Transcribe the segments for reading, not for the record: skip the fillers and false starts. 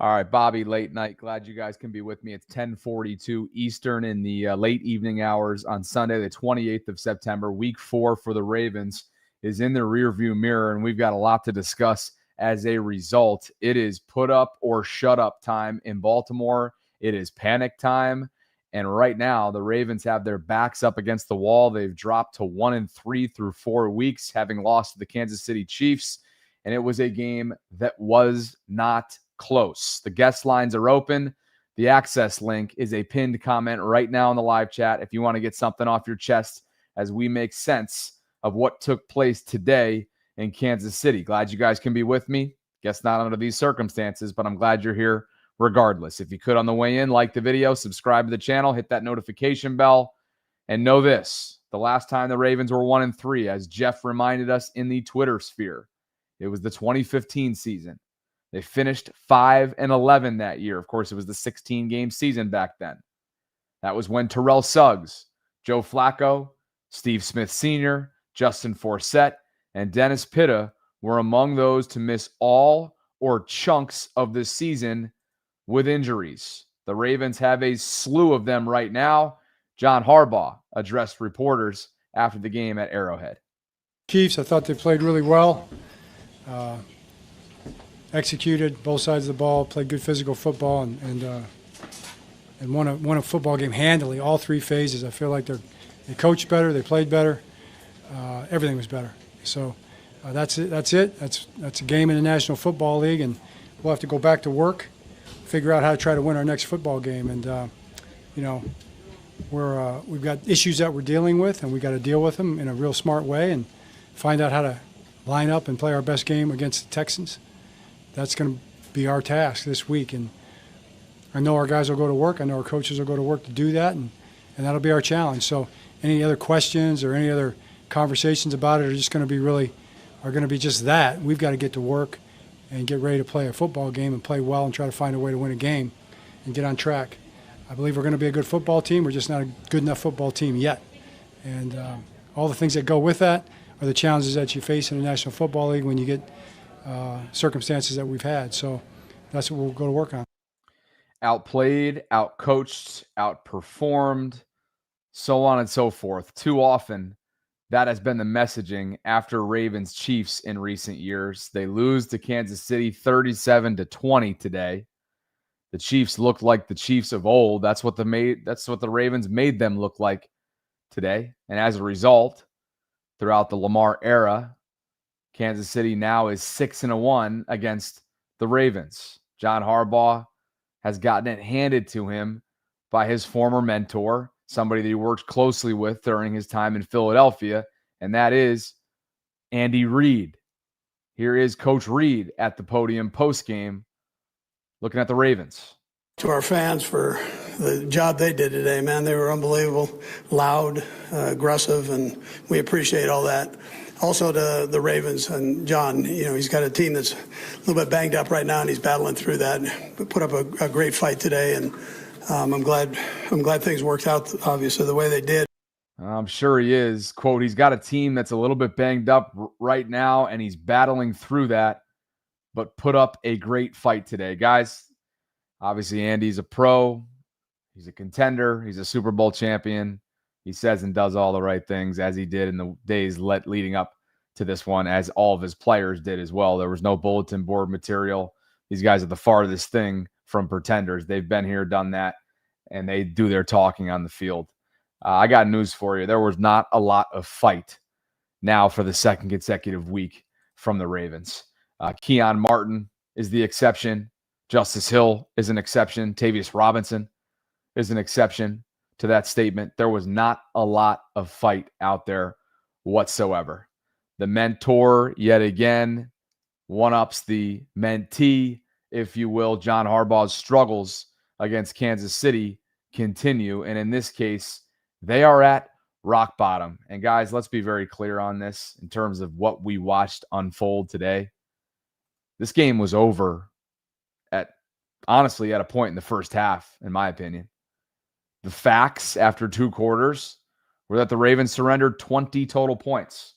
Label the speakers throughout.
Speaker 1: All right, Bobby, late night. Glad you guys can be with me. It's 10:42 Eastern in the late evening hours on Sunday, the 28th of September. Week 4 for the Ravens is in the rearview mirror, and we've got a lot to discuss as a result. It is put up or shut up time in Baltimore. It is panic time. And right now, the Ravens have their backs up against the wall. They've dropped to 1-3 through 4 weeks, having lost to the Kansas City Chiefs. And it was a game that was not close. The guest lines are open. The access link is a pinned comment right now in the live chat if you want to get something off your chest as we make sense of what took place today in Kansas City. Glad you guys can be with me. Guess not under these circumstances, but I'm glad you're here regardless. If you could on the way in, like the video, subscribe to the channel, hit that notification bell, and know this. The last time the Ravens were 1-3, as Jeff reminded us in the Twitter sphere, it was the 2015 season. They finished 5-11 that year. Of course, it was the 16-game season back then. That was when Terrell Suggs, Joe Flacco, Steve Smith Sr., Justin Forsett, and Dennis Pitta were among those to miss all or chunks of the season with injuries. The Ravens have a slew of them right now. John Harbaugh addressed reporters after the game at Arrowhead.
Speaker 2: Chiefs, I thought they played really well. Executed both sides of the ball, played good physical football, and won a football game handily, all 3 phases. I feel like they coached better, they played better, everything was better. So that's it. That's a game in the National Football League, and we'll have to go back to work, figure out how to try to win our next football game. And we've got issues that we're dealing with, and we got to deal with them in a real smart way and find out how to line up and play our best game against the Texans. That's going to be our task this week, and I know our guys will go to work. I know our coaches will go to work to do that, and that'll be our challenge. So any other questions or any other conversations about it are going to be just that. We've got to get to work and get ready to play a football game and play well and try to find a way to win a game and get on track. I believe we're going to be a good football team. We're just not a good enough football team yet. And all the things that go with that are the challenges that you face in the National Football League when you get circumstances that we've had. So that's what we'll go to work on.
Speaker 1: Outplayed, outcoached, outperformed, so on and so forth. Too often, that has been the messaging after Ravens Chiefs in recent years. They lose to Kansas City 37-20 today. The Chiefs looked like the Chiefs of old. That's what the Ravens made them look like today. And as a result, throughout the Lamar era, Kansas City now is 6-1 against the Ravens. John Harbaugh has gotten it handed to him by his former mentor, somebody that he worked closely with during his time in Philadelphia, and that is Andy Reid. Here is Coach Reid at the podium post-game looking at the Ravens.
Speaker 3: To our fans for the job they did today, man. They were unbelievable, loud, aggressive, and we appreciate all that. Also to the Ravens and John, he's got a team that's a little bit banged up right now, and he's battling through that. But put up a great fight today, and I'm glad things worked out, obviously, the way they did.
Speaker 1: I'm sure he is. Quote, he's got a team that's a little bit banged up right now, and he's battling through that, but put up a great fight today. Guys, obviously Andy's a pro. He's a contender. He's a Super Bowl champion. He says and does all the right things, as he did in the days leading up to this one, as all of his players did as well. There was no bulletin board material. These guys are the farthest thing from pretenders. They've been here, done that, and they do their talking on the field. I got news for you. There was not a lot of fight now for the second consecutive week from the Ravens. Keon Martin is the exception. Justice Hill is an exception. Tavius Robinson is an exception to that statement. There was not a lot of fight out there whatsoever. The mentor, yet again, one-ups the mentee, if you will. John Harbaugh's struggles against Kansas City continue, and in this case, they are at rock bottom. And guys, let's be very clear on this in terms of what we watched unfold today. This game was over honestly at a point in the first half, in my opinion. The facts after 2 quarters were that the Ravens surrendered 20 total points.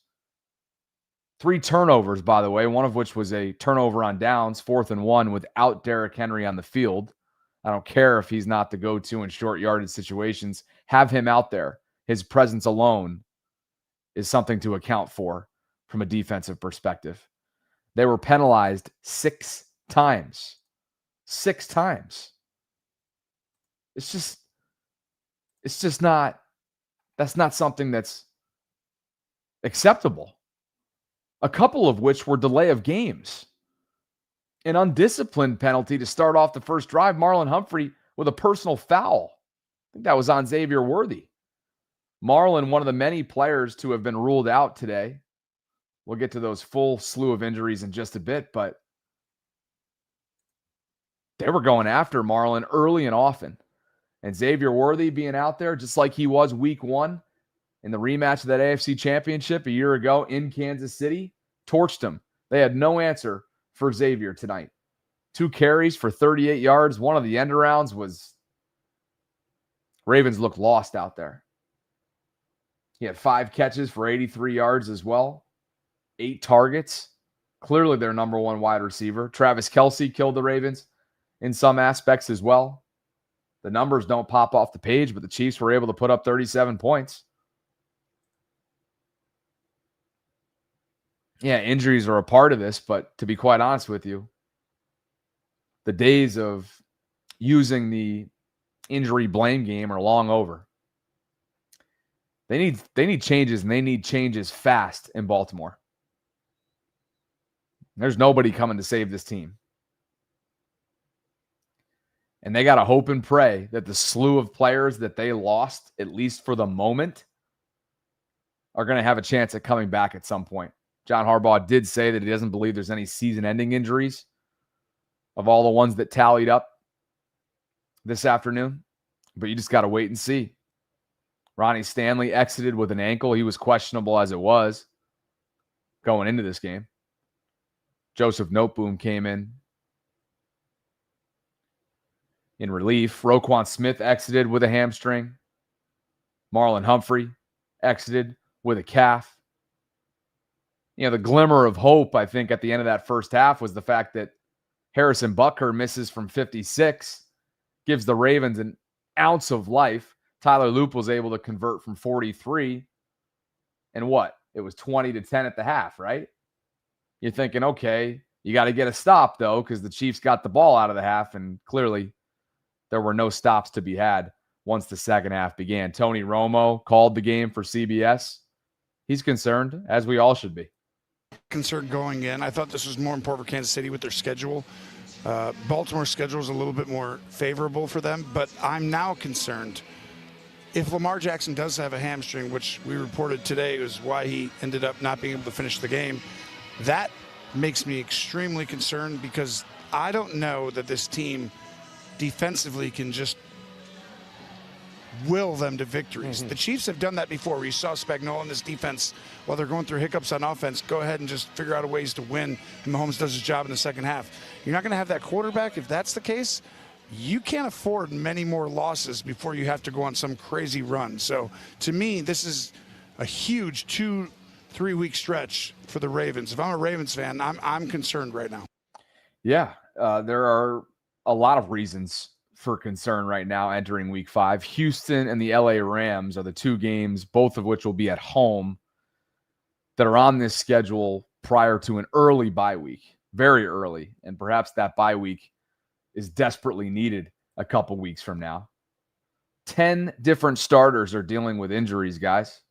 Speaker 1: 3 turnovers, by the way, one of which was a turnover on downs, 4th and 1 without Derrick Henry on the field. I don't care if he's not the go-to in short yardage situations. Have him out there. His presence alone is something to account for from a defensive perspective. They were penalized 6 times. 6 times. It's just not, that's not something that's acceptable. A couple of which were delay of games. An undisciplined penalty to start off the first drive, Marlon Humphrey with a personal foul. I think that was on Xavier Worthy. Marlon, one of the many players to have been ruled out today. We'll get to those full slew of injuries in just a bit, but they were going after Marlon early and often. And Xavier Worthy being out there just like he was week 1 in the rematch of that AFC Championship a year ago in Kansas City, torched him. They had no answer for Xavier tonight. 2 carries for 38 yards. One of the end arounds was Ravens looked lost out there. He had 5 catches for 83 yards as well. 8 targets. Clearly their number 1 wide receiver. Travis Kelce killed the Ravens in some aspects as well. The numbers don't pop off the page, but the Chiefs were able to put up 37 points. Yeah, injuries are a part of this, but to be quite honest with you, the days of using the injury blame game are long over. They need changes, and they need changes fast in Baltimore. There's nobody coming to save this team. And they got to hope and pray that the slew of players that they lost, at least for the moment, are going to have a chance at coming back at some point. John Harbaugh did say that he doesn't believe there's any season-ending injuries of all the ones that tallied up this afternoon. But you just got to wait and see. Ronnie Stanley exited with an ankle. He was questionable as it was going into this game. Joseph Noteboom came in relief. Roquan Smith exited with a hamstring. Marlon Humphrey exited with a calf. You know, the glimmer of hope, I think, at the end of that first half was the fact that Harrison Butker misses from 56, gives the Ravens an ounce of life. Tyler Loop was able to convert from 43. And what? It was 20-10 at the half, right? You're thinking, okay, you got to get a stop, though, because the Chiefs got the ball out of the half, and clearly there were no stops to be had once the second half began. Tony Romo called the game for CBS. He's concerned, as we all should be.
Speaker 4: Concerned going in. I thought this was more important for Kansas City with their schedule. Baltimore's schedule is a little bit more favorable for them, but I'm now concerned. If Lamar Jackson does have a hamstring, which we reported today was why he ended up not being able to finish the game, that makes me extremely concerned because I don't know that this team defensively can just will them to victories. Mm-hmm. The Chiefs have done that before where you saw Spagnuolo and this defense, while they're going through hiccups on offense, go ahead and just figure out ways to win, and Mahomes does his job in the second half. You're not going to have that quarterback. If that's the case, you can't afford many more losses before you have to go on some crazy run. So to me, this is a huge 2-3 week stretch for the Ravens. If I'm a Ravens fan, I'm concerned right now.
Speaker 1: Yeah, there are a lot of reasons for concern right now entering week 5. Houston and the LA Rams are the 2 games, both of which will be at home, that are on this schedule prior to an early bye week, very early. And perhaps that bye week is desperately needed a couple weeks from now. 10 different starters are dealing with injuries, guys.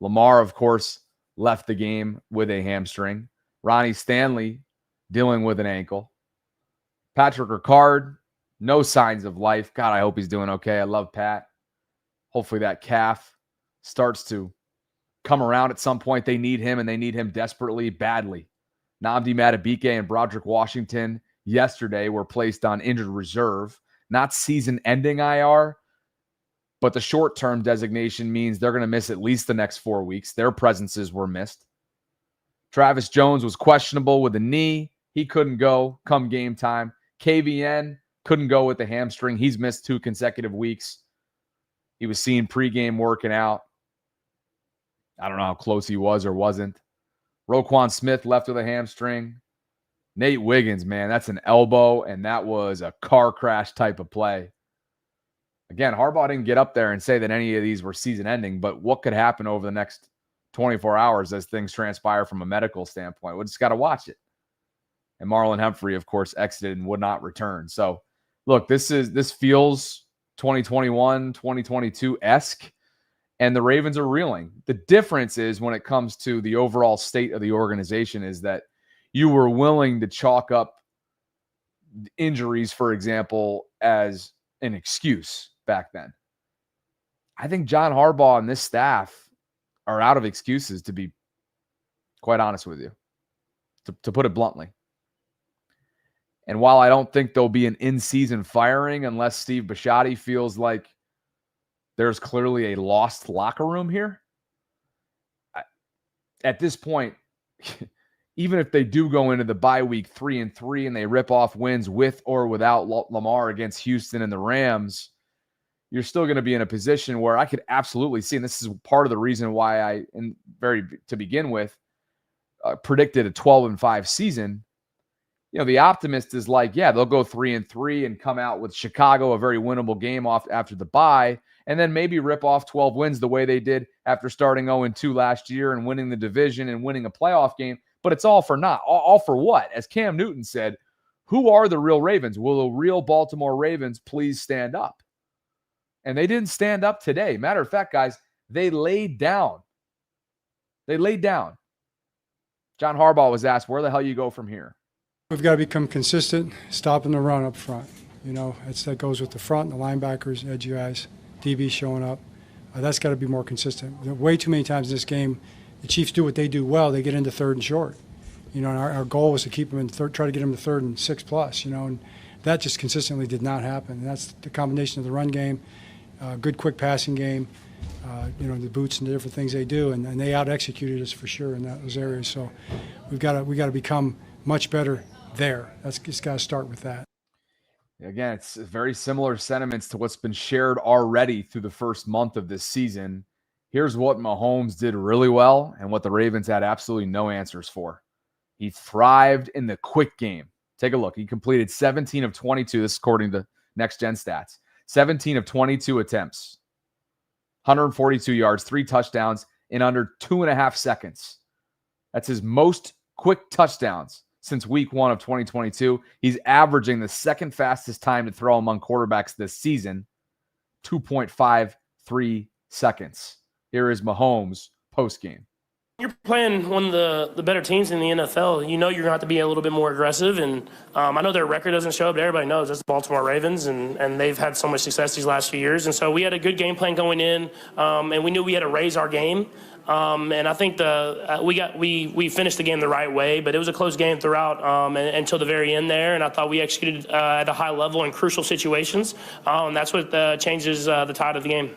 Speaker 1: Lamar, of course, left the game with a hamstring. Ronnie Stanley dealing with an ankle. Patrick Ricard, no signs of life. God, I hope he's doing okay. I love Pat. Hopefully that calf starts to come around at some point. They need him, and they need him desperately, badly. Nnamdi Madubuike and Broderick Washington yesterday were placed on injured reserve. Not season-ending IR, but the short-term designation means they're going to miss at least the next 4 weeks. Their presences were missed. Travis Jones was questionable with a knee. He couldn't go come game time. KVN couldn't go with the hamstring. He's missed 2 consecutive weeks. He was seen pregame working out. I don't know how close he was or wasn't. Roquan Smith left with a hamstring. Nate Wiggins, man, that's an elbow, and that was a car crash type of play. Again, Harbaugh didn't get up there and say that any of these were season-ending, but what could happen over the next 24 hours as things transpire from a medical standpoint? We just got to watch it. And Marlon Humphrey, of course, exited and would not return. So, look, this feels 2021, 2022-esque, and the Ravens are reeling. The difference is when it comes to the overall state of the organization is that you were willing to chalk up injuries, for example, as an excuse back then. I think John Harbaugh and this staff are out of excuses, to be quite honest with you, to put it bluntly. And while I don't think there'll be an in-season firing unless Steve Bisciotti feels like there's clearly a lost locker room here, at this point, even if they do go into the bye week 3-3 and they rip off wins with or without Lamar against Houston and the Rams, you're still going to be in a position where I could absolutely see, and this is part of the reason why to begin with, predicted a 12-5 season. You know, the optimist is like, yeah, they'll go 3-3 and come out with Chicago, a very winnable game off after the bye, and then maybe rip off 12 wins the way they did after starting 0-2 last year and winning the division and winning a playoff game. But it's all for naught. All for what? As Cam Newton said, who are the real Ravens? Will the real Baltimore Ravens please stand up? And they didn't stand up today. Matter of fact, guys, they laid down. They laid down. John Harbaugh was asked, where the hell you go from here?
Speaker 2: We've got to become consistent, stopping the run up front. You know, that goes with the front, the linebackers, edge guys, DB showing up. That's got to be more consistent. Way too many times in this game, the Chiefs do what they do well. They get into 3rd and short. You know, and our goal was to keep them in try to get them to 3rd and 6+. You know, and that just consistently did not happen. And that's the combination of the run game, good quick passing game, you know, the boots and the different things they do, and they out-executed us for sure in those areas. So we got to become much better there. That's just got to start with that.
Speaker 1: Again, it's very similar sentiments to what's been shared already through the first month of this season. Here's what Mahomes did really well and what the Ravens had absolutely no answers for. He thrived in the quick game. Take a look. He completed 17 of 22. This is according to Next Gen Stats. 17 of 22 attempts. 142 yards, 3 touchdowns in under 2.5 seconds. That's his most quick touchdowns since week 1 of 2022. He's averaging the second fastest time to throw among quarterbacks this season, 2.53 seconds. Here is Mahomes post-game.
Speaker 5: You're playing one of the better teams in the NFL. You know you're going to have to be a little bit more aggressive. And I know their record doesn't show up, but everybody knows that's the Baltimore Ravens, and they've had so much success these last few years. And so we had a good game plan going in, and we knew we had to raise our game. And I think we finished the game the right way, but it was a close game throughout until the very end there. And I thought we executed at a high level in crucial situations. And that's what changes the tide of the game.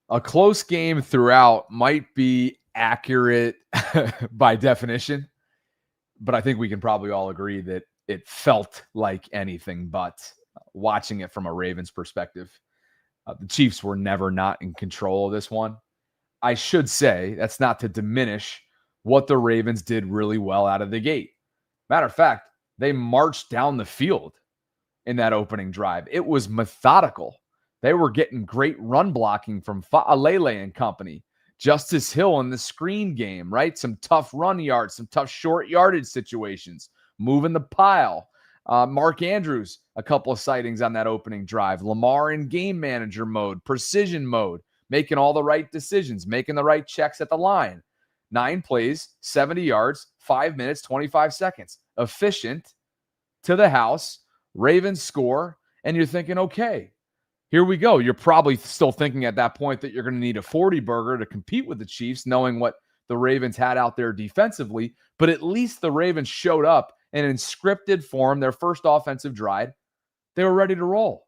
Speaker 1: A close game throughout might be accurate by definition, but I think we can probably all agree that it felt like anything but, watching it from a Ravens perspective. The Chiefs were never not in control of this one. I should say that's not to diminish what the Ravens did really well out of the gate. Matter of fact, they marched down the field in that opening drive. It was methodical. They were getting great run blocking from Alele and company. Justice Hill in the screen game, right? Some tough run yards, some tough short yardage situations, moving the pile. Mark Andrews, a couple of sightings on that opening drive. Lamar in game manager mode, precision mode, making all the right decisions, making the right checks at the line. 9 plays, 70 yards, 5 minutes, 25 seconds. Efficient to the house. Ravens score, and you're thinking, okay, here we go. You're probably still thinking at that point that you're going to need a 40 burger to compete with the Chiefs, knowing what the Ravens had out there defensively. But at least the Ravens showed up and in scripted form, their first offensive drive, they were ready to roll.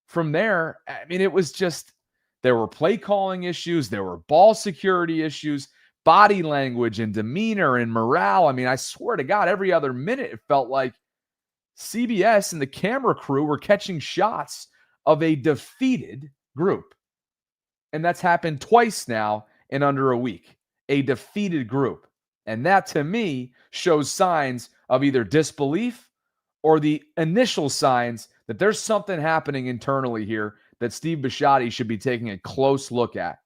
Speaker 1: From there, I mean, it was just, there were play calling issues, there were ball security issues, body language and demeanor and morale. I mean, I swear to God, every other minute it felt like CBS and the camera crew were catching shots of a defeated group. And that's happened twice now in under a week. A defeated group. And that, to me, shows signs of either disbelief or the initial signs that there's something happening internally here that Steve Bisciotti should be taking a close look at,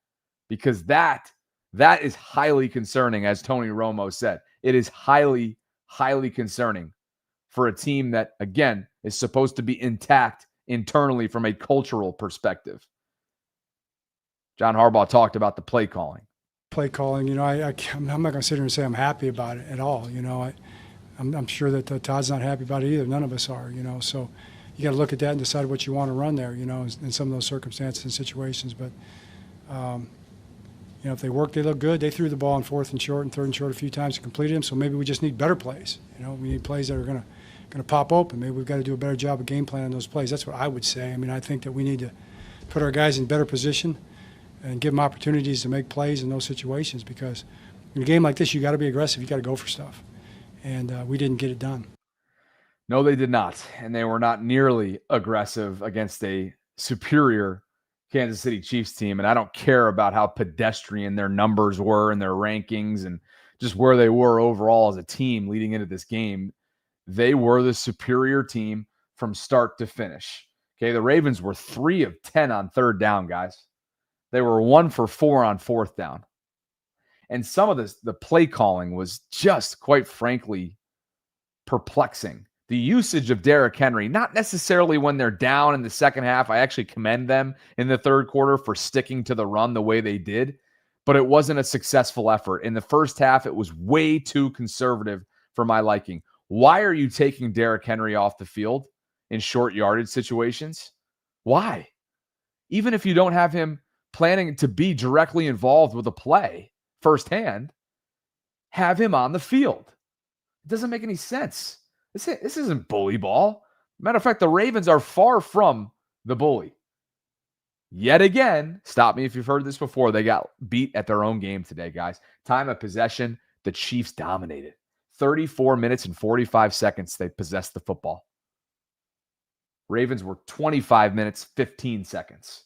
Speaker 1: because that is highly concerning, as Tony Romo said. It is highly, highly concerning for a team that, again, is supposed to be intact internally from a cultural perspective. John Harbaugh talked about the play calling.
Speaker 2: Play calling, you know, I'm not going to sit here and say I'm happy about it at all. You know, I'm sure that Todd's not happy about it either. None of us are, you know. So you got to look at that and decide what you want to run there, you know, in some of those circumstances and situations. But, you know, if they work, they look good. They threw the ball on 4th and short and 3rd and short a few times and completed them. So maybe we just need better plays. You know, we need plays that are going to pop open. Maybe we've got to do a better job of game planning those plays. That's what I would say. I mean, I think that we need to put our guys in better position and give them opportunities to make plays in those situations, because in a game like this, you got to be aggressive. You got to go for stuff. And we didn't get it done.
Speaker 1: No, they did not. And they were not nearly aggressive against a superior Kansas City Chiefs team. And I don't care about how pedestrian their numbers were and their rankings and just where they were overall as a team leading into this game. They were the superior team from start to finish. Okay, the Ravens were 3 of 10 on 3rd down, guys. They were 1 for 4 on 4th down. And some of the play calling was just, quite frankly, perplexing. The usage of Derrick Henry, not necessarily when they're down in the second half. I actually commend them in the 3rd quarter for sticking to the run the way they did, but it wasn't a successful effort. In the first half, it was way too conservative for my liking. Why are you taking Derrick Henry off the field in short yardage situations? Why? Even if you don't have him planning to be directly involved with a play firsthand, have him on the field. It doesn't make any sense. This isn't bully ball. Matter of fact, the Ravens are far from the bully. Yet again, stop me if you've heard this before, they got beat at their own game today, guys. Time of possession, the Chiefs dominated. 34 minutes and 45 seconds they possessed the football. Ravens were 25 minutes, 15 seconds.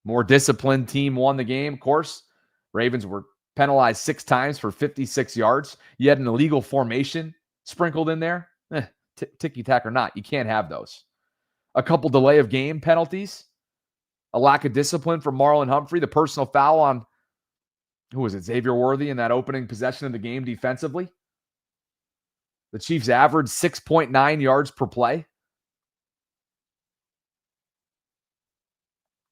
Speaker 1: More disciplined team won the game, of course. Ravens were penalized 6 times for 56 yards. You had an illegal formation sprinkled in there. Ticky-tack or not, you can't have those. A couple delay of game penalties. A lack of discipline from Marlon Humphrey. The personal foul on, who was it, Xavier Worthy in that opening possession of the game defensively. The Chiefs averaged 6.9 yards per play.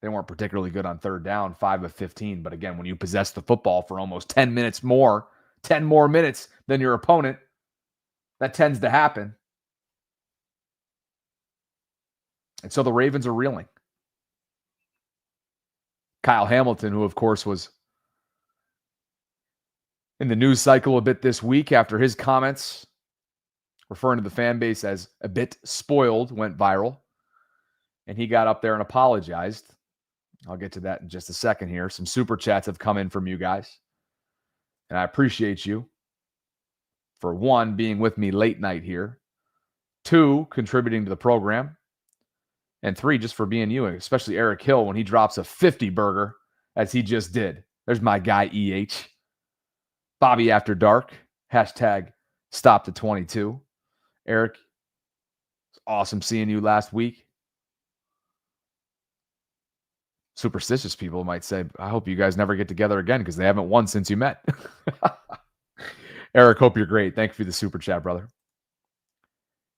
Speaker 1: They weren't particularly good on 3rd down, 5 of 15. But again, when you possess the football for almost 10 minutes more, 10 more minutes than your opponent, that tends to happen. And so the Ravens are reeling. Kyle Hamilton, who of course was in the news cycle a bit this week after his comments referring to the fan base as a bit spoiled, went viral. And he got up there and apologized. I'll get to that in just a second here. Some super chats have come in from you guys. And I appreciate you for 1, being with me late night here. 2, contributing to the program. And 3, just for being you, especially Eric Hill when he drops a 50 burger, as he just did. There's my guy, EH. Bobby After Dark. Hashtag stop to 22. Eric, it's awesome seeing you last week. Superstitious people might say, I hope you guys never get together again because they haven't won since you met. Eric, hope you're great. Thank you for the super chat, brother.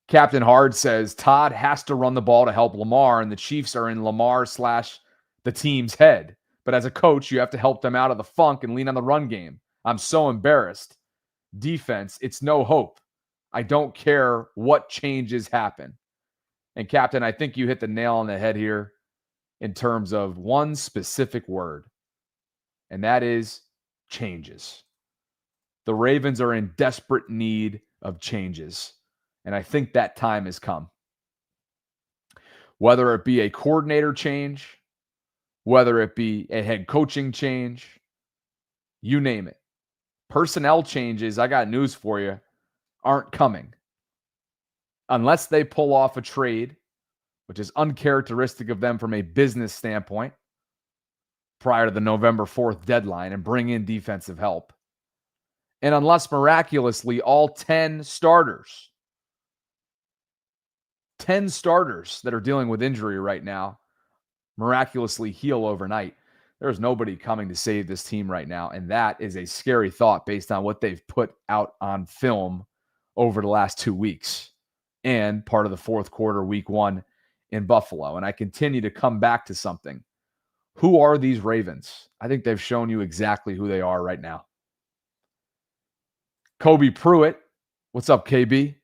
Speaker 1: Captain Hard says, Todd has to run the ball to help Lamar, and the Chiefs are in Lamar / the team's head. But as a coach, you have to help them out of the funk and lean on the run game. I'm so embarrassed. Defense, it's no hope. I don't care what changes happen. And Captain, I think you hit the nail on the head here in terms of one specific word, and that is changes. The Ravens are in desperate need of changes, and I think that time has come. Whether it be a coordinator change, whether it be a head coaching change, you name it. Personnel changes, I got news for you, aren't coming. Unless they pull off a trade, which is uncharacteristic of them from a business standpoint, prior to the November 4th deadline, and bring in defensive help. And unless miraculously all 10 starters that are dealing with injury right now miraculously heal overnight, there's nobody coming to save this team right now. And that is a scary thought based on what they've put out on film over the last 2 weeks and part of the fourth quarter, week 1 in Buffalo. And I continue to come back to something. Who are these Ravens? I think they've shown you exactly who they are right now. Kobe Pruitt, what's up, KB?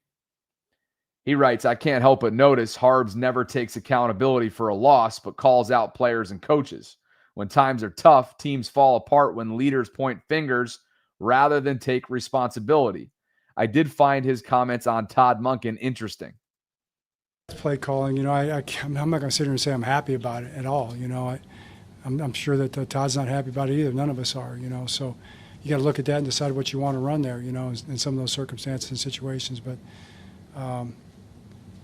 Speaker 1: He writes, I can't help but notice Harbs never takes accountability for a loss, but calls out players and coaches. When times are tough, teams fall apart when leaders point fingers rather than take responsibility. I did find his comments on Todd Monken interesting.
Speaker 2: Play calling, I'm not going to sit here and say I'm happy about it at all. I'm sure that Todd's not happy about it either. None of us are, So you got to look at that and decide what you want to run there, in some of those circumstances and situations. But,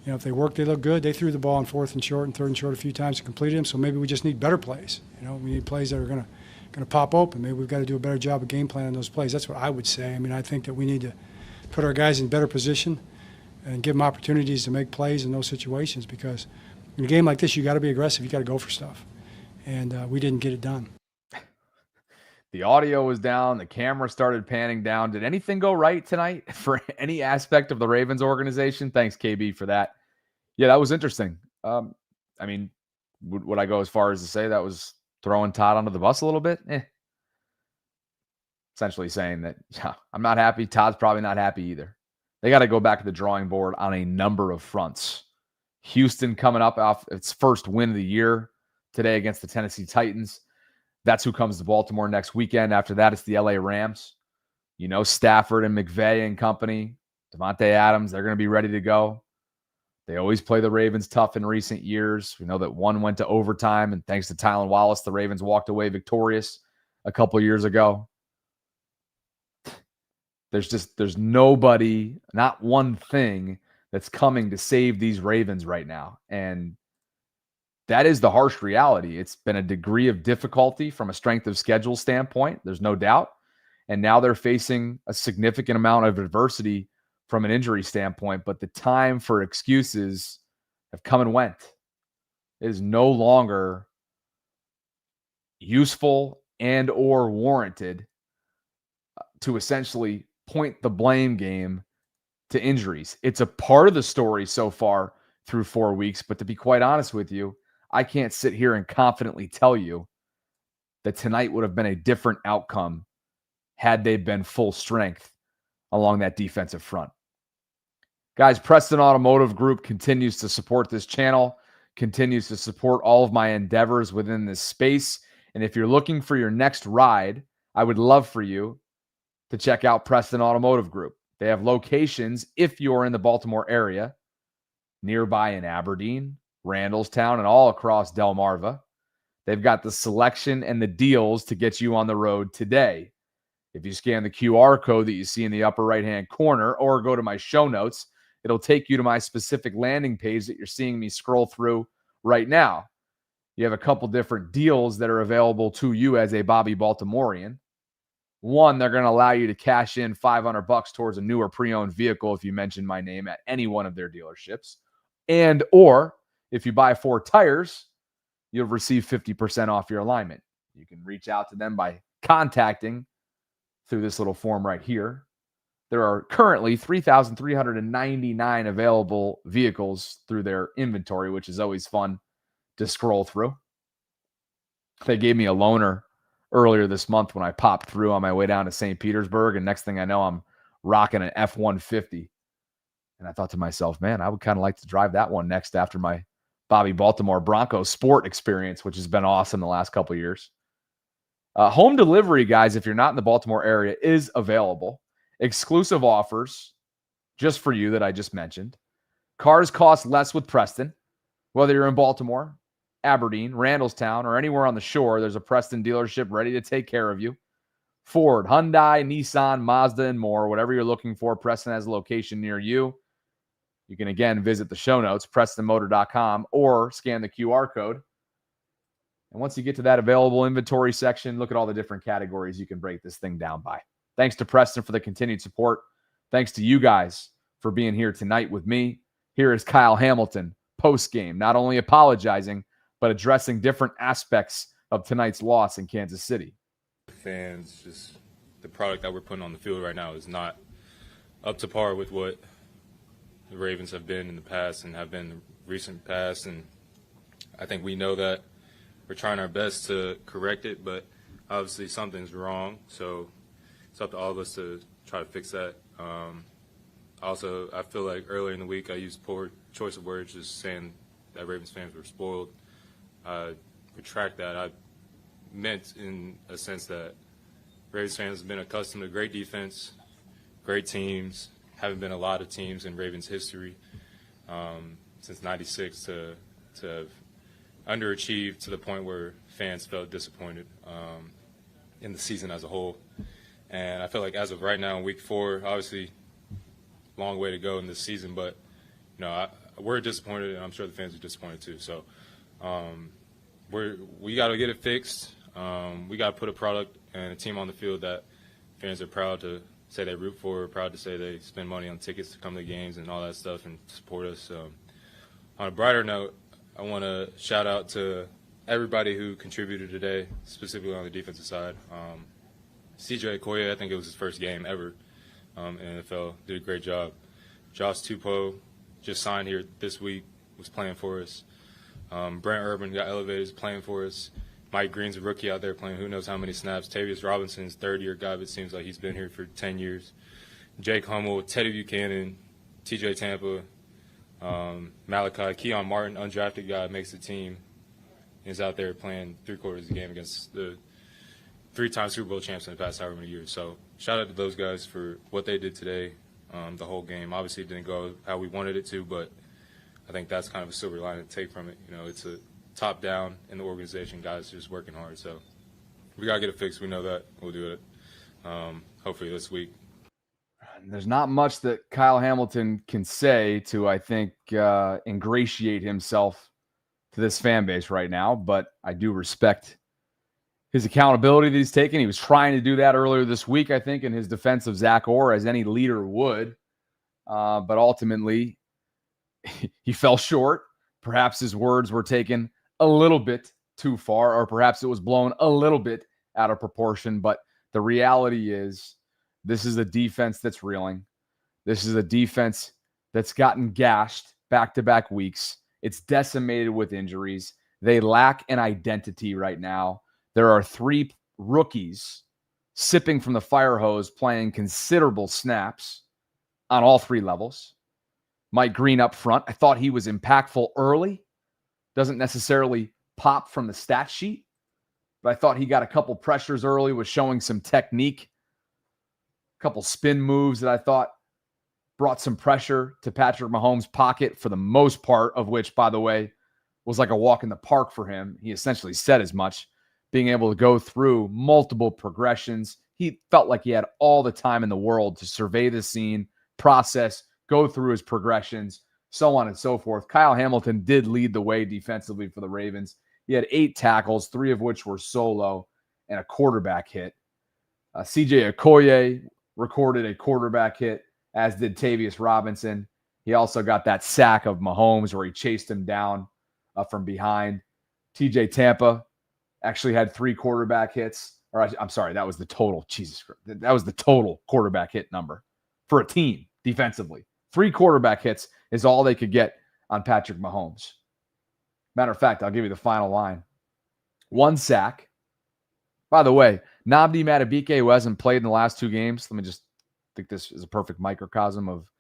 Speaker 2: if they work, they look good. They threw the ball on 4th and short and 3rd and short a few times and completed them. So maybe we just need better plays. We need plays that are going to pop open. Maybe we've got to do a better job of game planning those plays. That's what I would say. I think that we need to put our guys in better position and give them opportunities to make plays in those situations, because in a game like this, you got to be aggressive. You got to go for stuff. And we didn't get it done.
Speaker 1: The audio was down. The camera started panning down. Did anything go right tonight for any aspect of the Ravens organization? Thanks, KB, for that. Yeah, that was interesting. Would I go as far as to say that was throwing Todd under the bus a little bit? Essentially saying that, I'm not happy. Todd's probably not happy either. They got to go back to the drawing board on a number of fronts. Houston coming up off its first win of the year today against the Tennessee Titans. That's who comes to Baltimore next weekend. After that, it's the LA Rams. Stafford and McVay and company, Devontae Adams, they're going to be ready to go. They always play the Ravens tough in recent years. We know that one went to overtime, and thanks to Tylan Wallace, the Ravens walked away victorious a couple years ago. There's nobody, not one thing that's coming to save these Ravens right now. And that is the harsh reality. It's been a degree of difficulty from a strength of schedule standpoint. There's no doubt. And now they're facing a significant amount of adversity from an injury standpoint, but the time for excuses have come and went. It is no longer useful and or warranted to essentially point the blame game to injuries. It's a part of the story so far through 4 weeks, but to be quite honest with you, I can't sit here and confidently tell you that tonight would have been a different outcome had they been full strength along that defensive front. Guys, Preston Automotive Group continues to support this channel, continues to support all of my endeavors within this space. And if you're looking for your next ride, I would love for you to check out Preston Automotive Group. They have locations, if you're in the Baltimore area, nearby in Aberdeen, Randallstown, and all across Delmarva. They've got the selection and the deals to get you on the road today. If you scan the QR code that you see in the upper right-hand corner or go to my show notes, it'll take you to my specific landing page that you're seeing me scroll through right now. You have a couple different deals that are available to you as a Bobby Baltimorean. One, they're going to allow you to cash in $500 towards a newer pre-owned vehicle if you mention my name at any one of their dealerships. And or if you buy 4 tires, you'll receive 50% off your alignment. You can reach out to them by contacting through this little form right here. There are currently 3,399 available vehicles through their inventory, which is always fun to scroll through. They gave me a loaner earlier this month when I popped through on my way down to St. Petersburg, and next thing I know, I'm rocking an F-150. And I thought to myself, man, I would kind of like to drive that one next after my Bobby Baltimore Broncos sport experience, which has been awesome the last couple of years. Home delivery, guys, if you're not in the Baltimore area, is available. Exclusive offers just for you that I just mentioned. Cars cost less with Preston. Whether you're in Baltimore, Aberdeen, Randallstown, or anywhere on the shore, there's a Preston dealership ready to take care of you. Ford, Hyundai, Nissan, Mazda, and more. Whatever you're looking for, Preston has a location near you. You can, again, visit the show notes, PrestonMotor.com, or scan the QR code. And once you get to that available inventory section, look at all the different categories you can break this thing down by. Thanks to Preston for the continued support. Thanks to you guys for being here tonight with me. Here is Kyle Hamilton post-game, not only apologizing, but addressing different aspects of tonight's loss in Kansas City.
Speaker 6: Fans, just the product that we're putting on the field right now is not up to par with what the Ravens have been in the past and have been in the recent past. And I think we know that. We're trying our best to correct it, but obviously something's wrong. So it's up to all of us to try to fix that. Also, I feel like earlier in the week I used poor choice of words, just saying that Ravens fans were spoiled. I retract that. I meant in a sense that Ravens fans have been accustomed to great defense, great teams. Haven't been a lot of teams in Ravens history since '96 to have underachieved to the point where fans felt disappointed in the season as a whole. And I feel like as of right now in week 4, obviously long way to go in this season, but we're disappointed, and I'm sure the fans are disappointed too. So we got to get it fixed. We got to put a product and a team on the field that fans are proud to say they root for, proud to say they spend money on tickets to come to games and all that stuff and support us. On a brighter note, I want to shout out to everybody who contributed today, specifically on the defensive side. CJ Okoye, I think it was his first game ever in the NFL, did a great job. Josh Tupou just signed here this week, was playing for us. Brent Urban got elevated, is playing for us. Mike Green's a rookie out there playing who knows how many snaps. Tavius Robinson's third-year guy, but it seems like he's been here for 10 years. Jake Hummel, Teddy Buchanan, TJ Tampa, Malachi, Keon Martin, undrafted guy, makes the team. He's out there playing 3/4 of the game against the 3-time Super Bowl champs in the past however many years. So shout out to those guys for what they did today, the whole game. Obviously it didn't go how we wanted it to, but I think that's kind of a silver lining to take from it. It's a top down in the organization, guys just working hard. So we got to get it fixed. We know that. We'll do it hopefully this week.
Speaker 1: There's not much that Kyle Hamilton can say to, I think, ingratiate himself to this fan base right now, but I do respect his accountability that he's taken. He was trying to do that earlier this week, I think, in his defense of Zach Orr, as any leader would. But ultimately, he fell short. Perhaps his words were taken a little bit too far, or perhaps it was blown a little bit out of proportion. But the reality is, this is a defense that's reeling. This is a defense that's gotten gashed back-to-back weeks. It's decimated with injuries. They lack an identity right now. There are 3 rookies sipping from the fire hose, playing considerable snaps on all 3 levels. Mike Green up front, I thought he was impactful early. Doesn't necessarily pop from the stat sheet, but I thought he got a couple pressures early, was showing some technique, a couple spin moves that I thought brought some pressure to Patrick Mahomes' pocket for the most part, of which, by the way, was like a walk in the park for him. He essentially said as much, being able to go through multiple progressions. He felt like he had all the time in the world to survey the scene, process, go through his progressions, so on and so forth. Kyle Hamilton did lead the way defensively for the Ravens. He had 8 tackles, 3 of which were solo, and a quarterback hit. CJ Okoye recorded a quarterback hit, as did Tavius Robinson. He also got that sack of Mahomes where he chased him down from behind. TJ Tampa actually had 3 quarterback hits. I'm sorry, that was the total. Jesus Christ. That was the total quarterback hit number for a team defensively. 3 quarterback hits is all they could get on Patrick Mahomes. Matter of fact, I'll give you the final line. 1 sack. By the way, Nnamdi Madubuike, who hasn't played in the last 2 games, let me just think this is a perfect microcosm of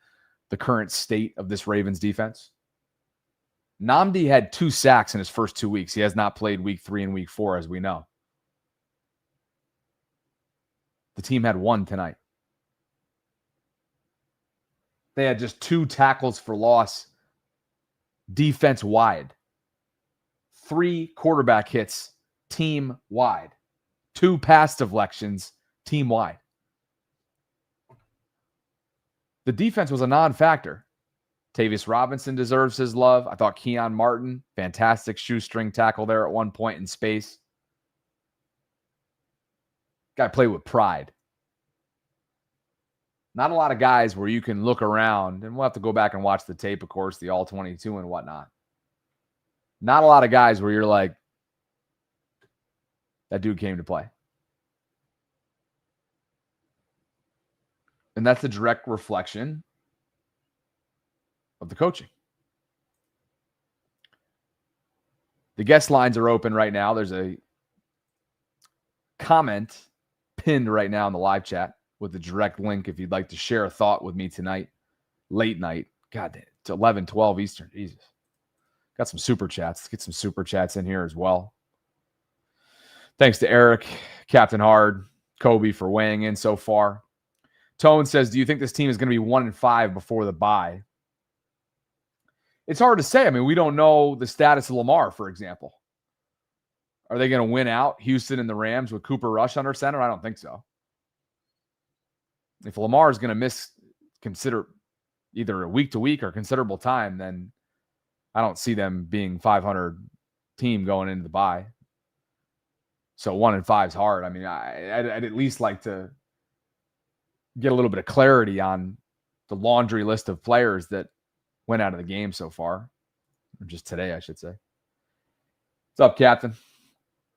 Speaker 1: the current state of this Ravens defense. Nnamdi had 2 sacks in his first 2 weeks. He has not played week 3 and week 4, as we know. The team had 1 tonight. They had just 2 tackles for loss defense-wide. 3 quarterback hits team-wide. 2 pass deflections team-wide. The defense was a non-factor. Tavius Robinson deserves his love. I thought Keon Martin, fantastic shoestring tackle there at one point in space. Guy played with pride. Not a lot of guys where you can look around, and we'll have to go back and watch the tape, of course, the all-22 and whatnot. Not a lot of guys where you're like, that dude came to play. And that's a direct reflection of the coaching. The guest lines are open right now. There's a comment pinned right now in the live chat with a direct link if you'd like to share a thought with me tonight, late night. God damn, it's 11, 12 Eastern. Jesus. Got some super chats. Let's get some super chats in here as well. Thanks to Eric, Captain Hard, Kobe for weighing in so far. Tone says, do you think this team is going to be 1-5 before the bye? It's hard to say. I mean, we don't know the status of Lamar, for example. Are they going to win out Houston and the Rams with Cooper Rush under center? I don't think so. If Lamar is going to consider either a week to week or considerable time, then I don't see them being 500 team going into the bye. So 1-5 is hard. I mean, I'd at least like to get a little bit of clarity on the laundry list of players that went out of the game so far. Or just today, I should say. What's up, Captain?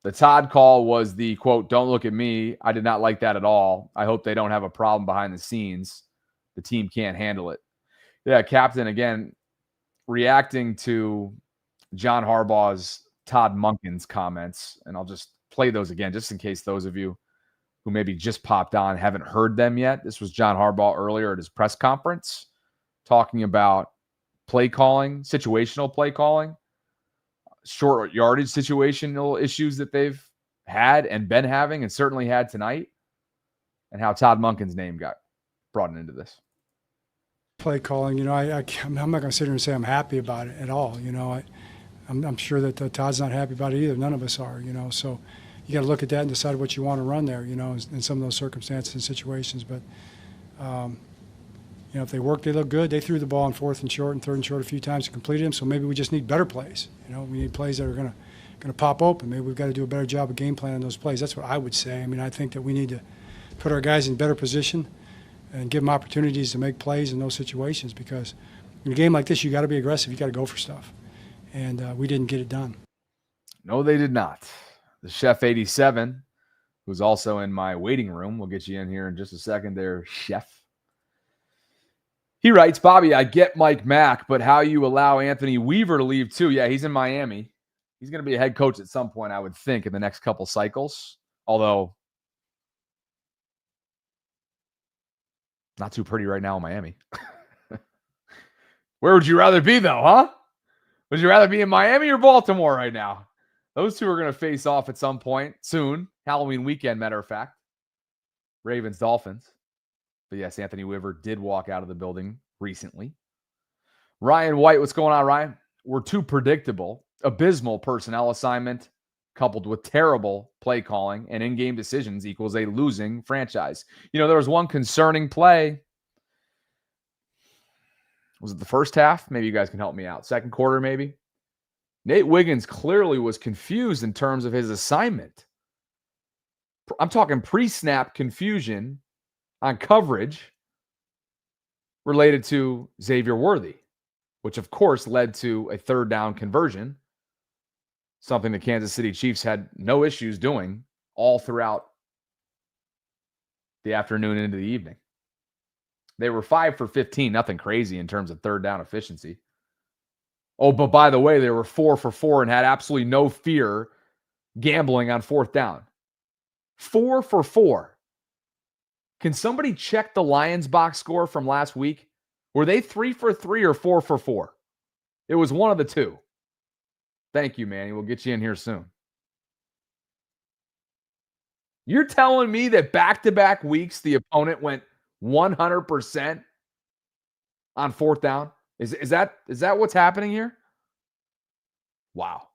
Speaker 1: The Todd call was the, quote, don't look at me. I did not like that at all. I hope they don't have a problem behind the scenes. The team can't handle it. Yeah, Captain, again, reacting to John Harbaugh's Todd Monken's comments, and I'll just play those again just in case those of you who maybe just popped on haven't heard them yet. This was John Harbaugh earlier at his press conference talking about play calling, situational play calling, short yardage situational issues that they've had and been having and certainly had tonight, and how Todd Monken's name got brought into this.
Speaker 2: Play calling, you know, I'm not going to sit here and say I'm happy about it at all. You know, I'm sure that Todd's not happy about it either. None of us are, you know. So you got to look at that and decide what you want to run there, you know, in some of those circumstances and situations. But, you know, if they work, they look good. They threw the ball on 4th and short and 3rd and short a few times and completed them. So maybe we just need better plays. You know, we need plays that are going to pop open. Maybe we've got to do a better job of game planning those plays. That's what I would say. I mean, I think that we need to put our guys in better position and give them opportunities to make plays in those situations, because in a game like this, you got to be aggressive. You got to go for stuff. And we didn't get it done. No, they did not. The Chef 87, who's also in my waiting room, we'll get you in here in just a second there, Chef. He writes, Bobby, I get Mike Mack, but how you allow Anthony Weaver to leave too? Yeah, he's in Miami. He's going to be a head coach at some point, I would think, in the next couple cycles. Although, not too pretty right now in Miami. Where would you rather be, though, huh? Would you rather be in Miami or Baltimore right now? Those two are going to face off at some point soon. Halloween weekend, matter of fact. Ravens, Dolphins. But yes, Anthony Weaver did walk out of the building recently. Ryan White, what's going on, Ryan? We're too predictable. Abysmal personnel assignment coupled with terrible play calling and in-game decisions equals a losing franchise. You know, there was one concerning play. Was it the first half? Maybe you guys can help me out. Second quarter, maybe? Nate Wiggins clearly was confused in terms of his assignment. I'm talking pre-snap confusion on coverage related to Xavier Worthy, which of course led to a 3rd down conversion, something the Kansas City Chiefs had no issues doing all throughout the afternoon into the evening. They were 5 for 15, nothing crazy in terms of 3rd down efficiency. Oh, but by the way, they were 4 for 4 and had absolutely no fear gambling on 4th down. 4 for 4. Can somebody check the Lions box score from last week? Were they 3 for 3 or 4 for 4? It was one of the two. Thank you, Manny. We'll get you in here soon. You're telling me that back-to-back weeks the opponent went 100% on 4th down? Is that what's happening here? Wow.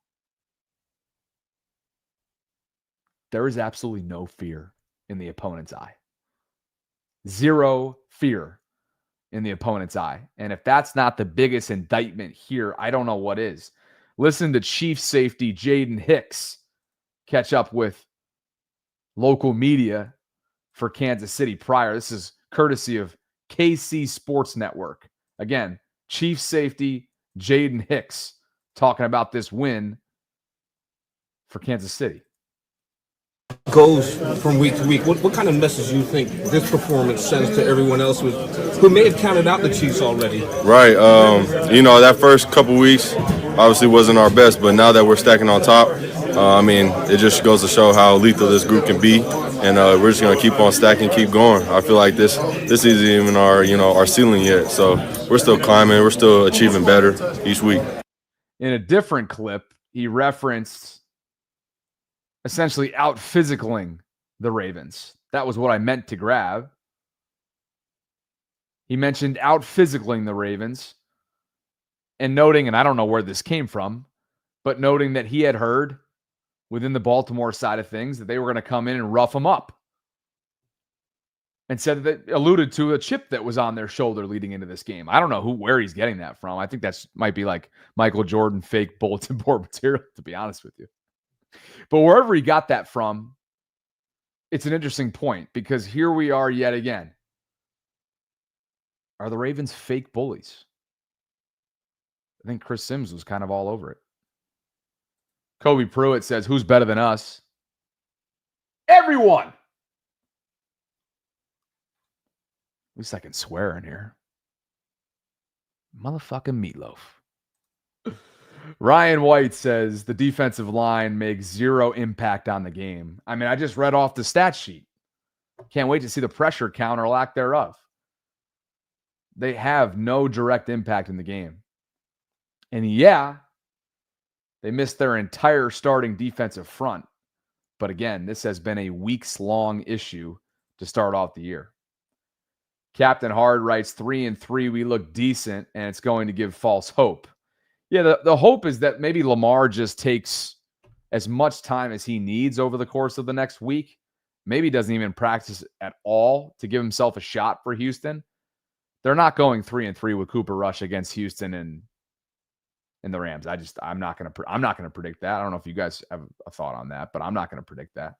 Speaker 2: There is absolutely no fear in the opponent's eye. Zero fear in the opponent's eye. And if that's not the biggest indictment here, I don't know what is. Listen to Chiefs safety Jaden Hicks catch up with local media for Kansas City prior. This is courtesy of
Speaker 1: KC Sports Network. Again, Chief Safety Jaden Hicks talking about this win for Kansas City.
Speaker 7: Goes from week to week. What kind of message do you think this performance sends to everyone else who may have counted out the Chiefs already?
Speaker 8: Right. That first couple weeks obviously wasn't our best, but now that we're stacking on top, it just goes to show how lethal this group can be, and we're just going to keep on stacking, keep going. I feel like this isn't even our ceiling yet, so we're still climbing, we're still achieving better each week.
Speaker 1: In a different clip, he referenced essentially out-physicaling the Ravens. That was what I meant to grab. He mentioned out-physicaling the Ravens and noting, and I don't know where this came from, but noting that he had heard within the Baltimore side of things that they were going to come in and rough them up. And said that alluded to a chip that was on their shoulder leading into this game. I don't know where he's getting that from. I think that's might be like Michael Jordan fake bulletin board material, to be honest with you. But wherever he got that from, it's an interesting point because here we are yet again. Are the Ravens fake bullies? I think Chris Sims was kind of all over it. Kobe Pruitt says, who's better than us? Everyone! At least I can swear in here. Motherfucking meatloaf. Ryan White says the defensive line makes zero impact on the game. I mean, I just read off the stat sheet. Can't wait to see the pressure count or lack thereof. They have no direct impact in the game. And yeah, they missed their entire starting defensive front. But again, this has been a weeks-long issue to start off the year. Captain Hard writes 3-3. We look decent, and it's going to give false hope. Yeah, the hope is that maybe Lamar just takes as much time as he needs over the course of the next week. Maybe doesn't even practice at all to give himself a shot for Houston. They're not going 3-3 with Cooper Rush against Houston and the Rams. I'm not going to predict that. I don't know if you guys have a thought on that, but I'm not going to predict that.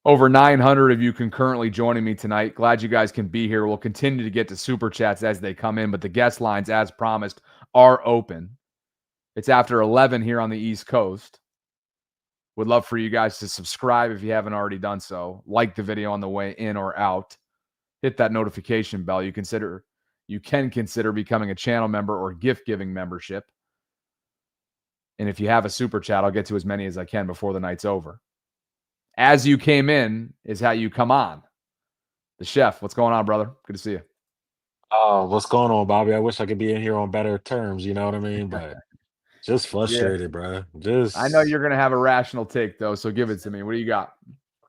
Speaker 1: Over 900 of you concurrently joining me tonight. Glad you guys can be here. We'll continue to get to super chats as they come in, but the guest lines, as promised, are open. It's after 11 here on the East Coast. Would love for you guys to subscribe if you haven't already done so. Like the video on the way in or out. Hit that notification bell. You can consider becoming a channel member or gift-giving membership. And if you have a super chat, I'll get to as many as I can before the night's over. As you came in is how you come on. The chef, what's going on, brother? Good to see you.
Speaker 9: Oh, what's going on, Bobby? I wish I could be in here on better terms, you know what I mean? But just frustrated, bro.
Speaker 1: I know you're going to have a rational take, though, so give it to me. What do you got?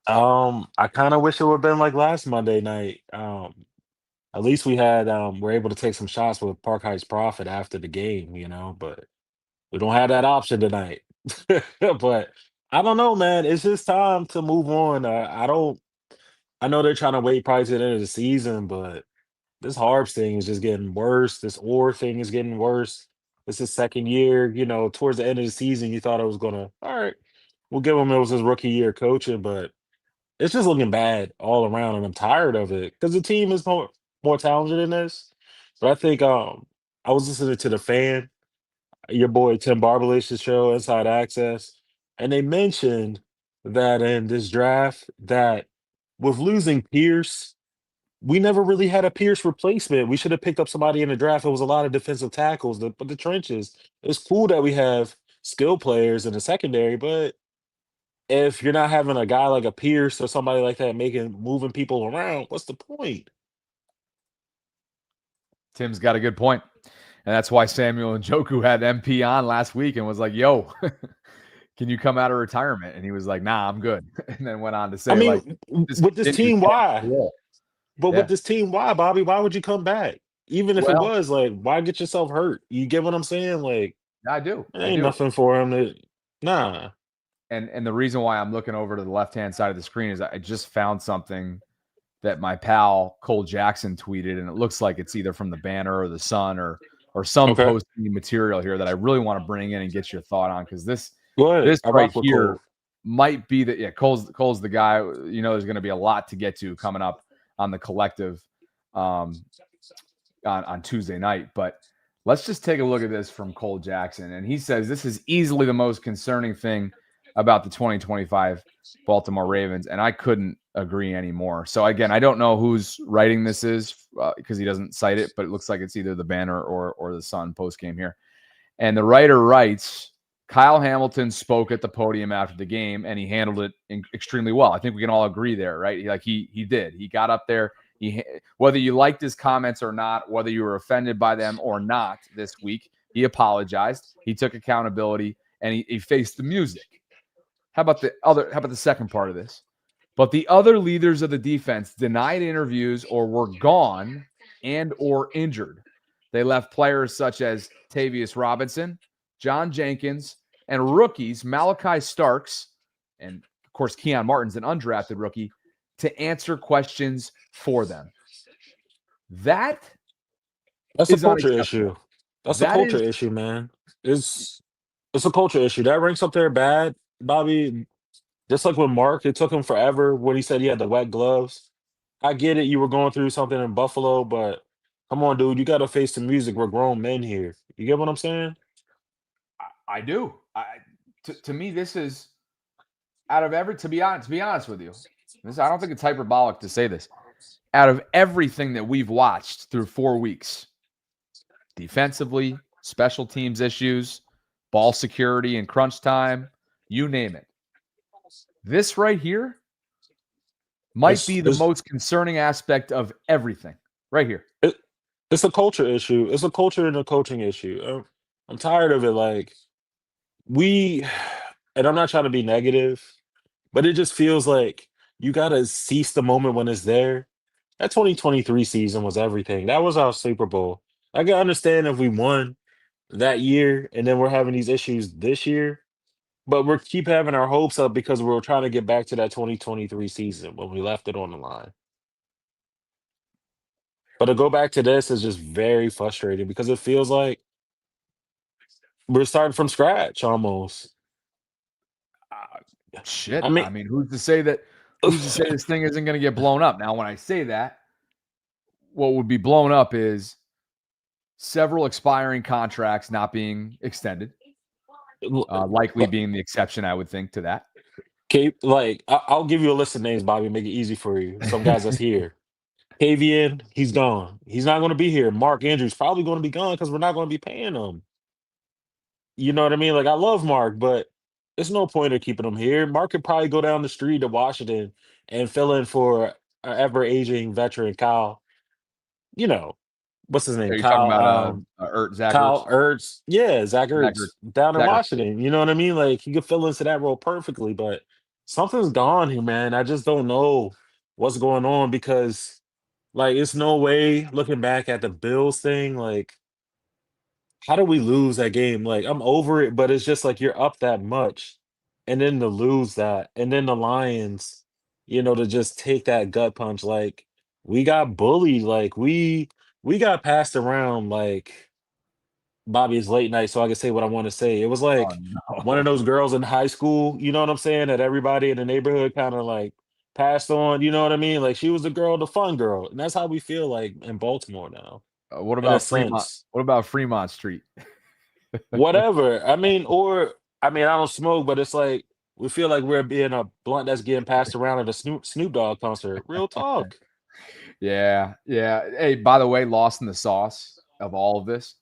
Speaker 9: I kind of wish it would have been like last Monday night. At least we had we're able to take some shots with Park Heights Profit after the game, but we don't have that option tonight. But I don't know, man. It's just time to move on. I know they're trying to wait probably to the end of the season, but this Harbs thing is just getting worse. This Orr thing is getting worse. It's his second year. Towards the end of the season, you thought it was gonna, all right, we'll give him, it was his rookie year coaching, but it's just looking bad all around, and I'm tired of it because the team is more talented than this. But I think I was listening to the Fan, your boy Tim Barbalish's show, Inside Access, and they mentioned that in this draft that with losing Pierce, we never really had a Pierce replacement. We should have picked up somebody in the draft. It was a lot of defensive tackles, but the trenches. It's cool that we have skill players in the secondary, but if you're not having a guy like a Pierce or somebody like that moving people around, what's the point?
Speaker 1: Tim's got a good point. And that's why Samuel Njoku had MP on last week and was like, yo, can you come out of retirement? And he was like, nah, I'm good. And then went on to say,
Speaker 9: with this team, why? But
Speaker 1: Yeah.
Speaker 9: with this team, why, Bobby? Why would you come back? Even if it was why get yourself hurt? You get what I'm saying?
Speaker 1: I do.
Speaker 9: Ain't nothing for him nah.
Speaker 1: And the reason why I'm looking over to the left-hand side of the screen is I just found something that my pal Cole Jackson tweeted, and it looks like it's either from the Banner or the Sun or some posting material here that I really want to bring in and get your thought on, because this right here might be Cole's the guy. There's going to be a lot to get to coming up on the collective on Tuesday night. But let's just take a look at this from Cole Jackson. And he says this is easily the most concerning thing about the 2025 Baltimore Ravens. And I couldn't agree anymore. So again, I don't know whose writing this is because he doesn't cite it, but it looks like it's either the Banner or the Sun post game here. And the writer writes, Kyle Hamilton spoke at the podium after the game, and he handled it extremely well. I think we can all agree there, right? He did. He got up there. Whether you liked his comments or not, whether you were offended by them or not this week, he apologized. He took accountability, and he faced the music. How about the second part of this? But the other leaders of the defense denied interviews or were gone and or injured. They left players such as Tavius Robinson, John Jenkins, and rookies Malachi Starks, and of course Keon Martin's an undrafted rookie, to answer questions for them. That's
Speaker 9: a culture issue. That's a culture issue, man. It's a culture issue. That ranks up there bad, Bobby. Just like with Mark, it took him forever when he said he had the wet gloves. I get it, you were going through something in Buffalo, but come on, dude, you got to face the music. We're grown men here. You get what I'm saying?
Speaker 1: I do. To me, this is out of every. To be honest with you, I don't think it's hyperbolic to say this. Out of everything that we've watched through 4 weeks, defensively, special teams issues, ball security and crunch time, you name it. This right here might be the most concerning aspect of everything. Right here.
Speaker 9: It's a culture issue. It's a culture and a coaching issue. I'm tired of it. Like and I'm not trying to be negative, but it just feels like you got to seize the moment when it's there. That 2023 season was everything. That was our Super Bowl. I can understand if we won that year and then we're having these issues this year, but we're keep having our hopes up because we're trying to get back to that 2023 season when we left it on the line. But to go back to this is just very frustrating because it feels like we're starting from scratch almost.
Speaker 1: Shit. I mean, who's to say this thing isn't going to get blown up? Now, when I say that, what would be blown up is several expiring contracts not being extended. Likely being the exception, I would think, to that.
Speaker 9: Okay, I'll give you a list of names, Bobby, make it easy for you. Some guys that's here. Kavian, he's gone. He's not going to be here. Mark Andrews probably going to be gone because we're not going to be paying him. You know what I mean? Like, I love Mark, but there's no point in keeping him here. Mark could probably go down the street to Washington and fill in for an ever-aging veteran, Kyle. You know, what's his name?
Speaker 1: Are you
Speaker 9: Kyle,
Speaker 1: talking about Zach
Speaker 9: Kyle
Speaker 1: Ertz?
Speaker 9: Ertz. Yeah, Zach Ertz down in
Speaker 1: Zach
Speaker 9: Washington. You know what I mean? Like, he could fill into that role perfectly, but something's gone here, man. I just don't know what's going on because, like, it's no way looking back at the Bills thing, like, how do we lose that game? Like, I'm over it, but it's just like you're up that much, and then to lose that, and then the Lions, to just take that gut punch. Like, we got bullied. Like, we got passed around like Bobby's late night, so I can say what I want to say. It was like one of those girls in high school, you know what I'm saying, that everybody in the neighborhood kind of like passed on, you know what I mean? Like, she was the girl, the fun girl. And that's how we feel like in Baltimore now.
Speaker 1: What
Speaker 9: In a
Speaker 1: about Fremont?
Speaker 9: sense.
Speaker 1: What about Fremont Street?
Speaker 9: Whatever. I mean, I don't smoke, but it's like we feel like we're being a blunt that's getting passed around at a Snoop Dogg concert. Real talk.
Speaker 1: Yeah. Hey, by the way, lost in the sauce of all of this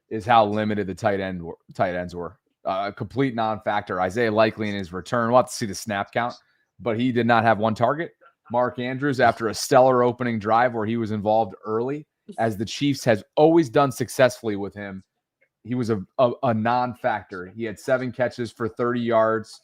Speaker 1: is how limited the tight ends were. A complete non-factor. Isaiah Likely in his return. We'll have to see the snap count, but he did not have one target. Mark Andrews, after a stellar opening drive where he was involved early, as the Chiefs has always done successfully with him, he was a non-factor. He had 7 catches for 30 yards,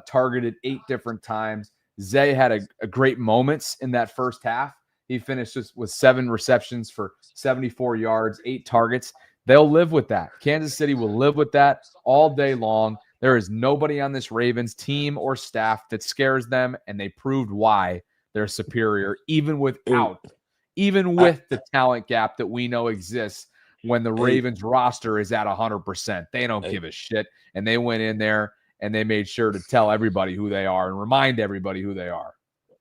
Speaker 1: targeted 8 different times. Zay had a great moments in that first half. He finished just with 7 receptions for 74 yards, 8 targets. They'll live with that. Kansas City will live with that all day long. There is nobody on this Ravens team or staff that scares them, and they proved why they're superior, even with the talent gap that we know exists when the Ravens roster is at 100%. They don't give a shit, and they went in there and they made sure to tell everybody who they are and remind everybody who they are.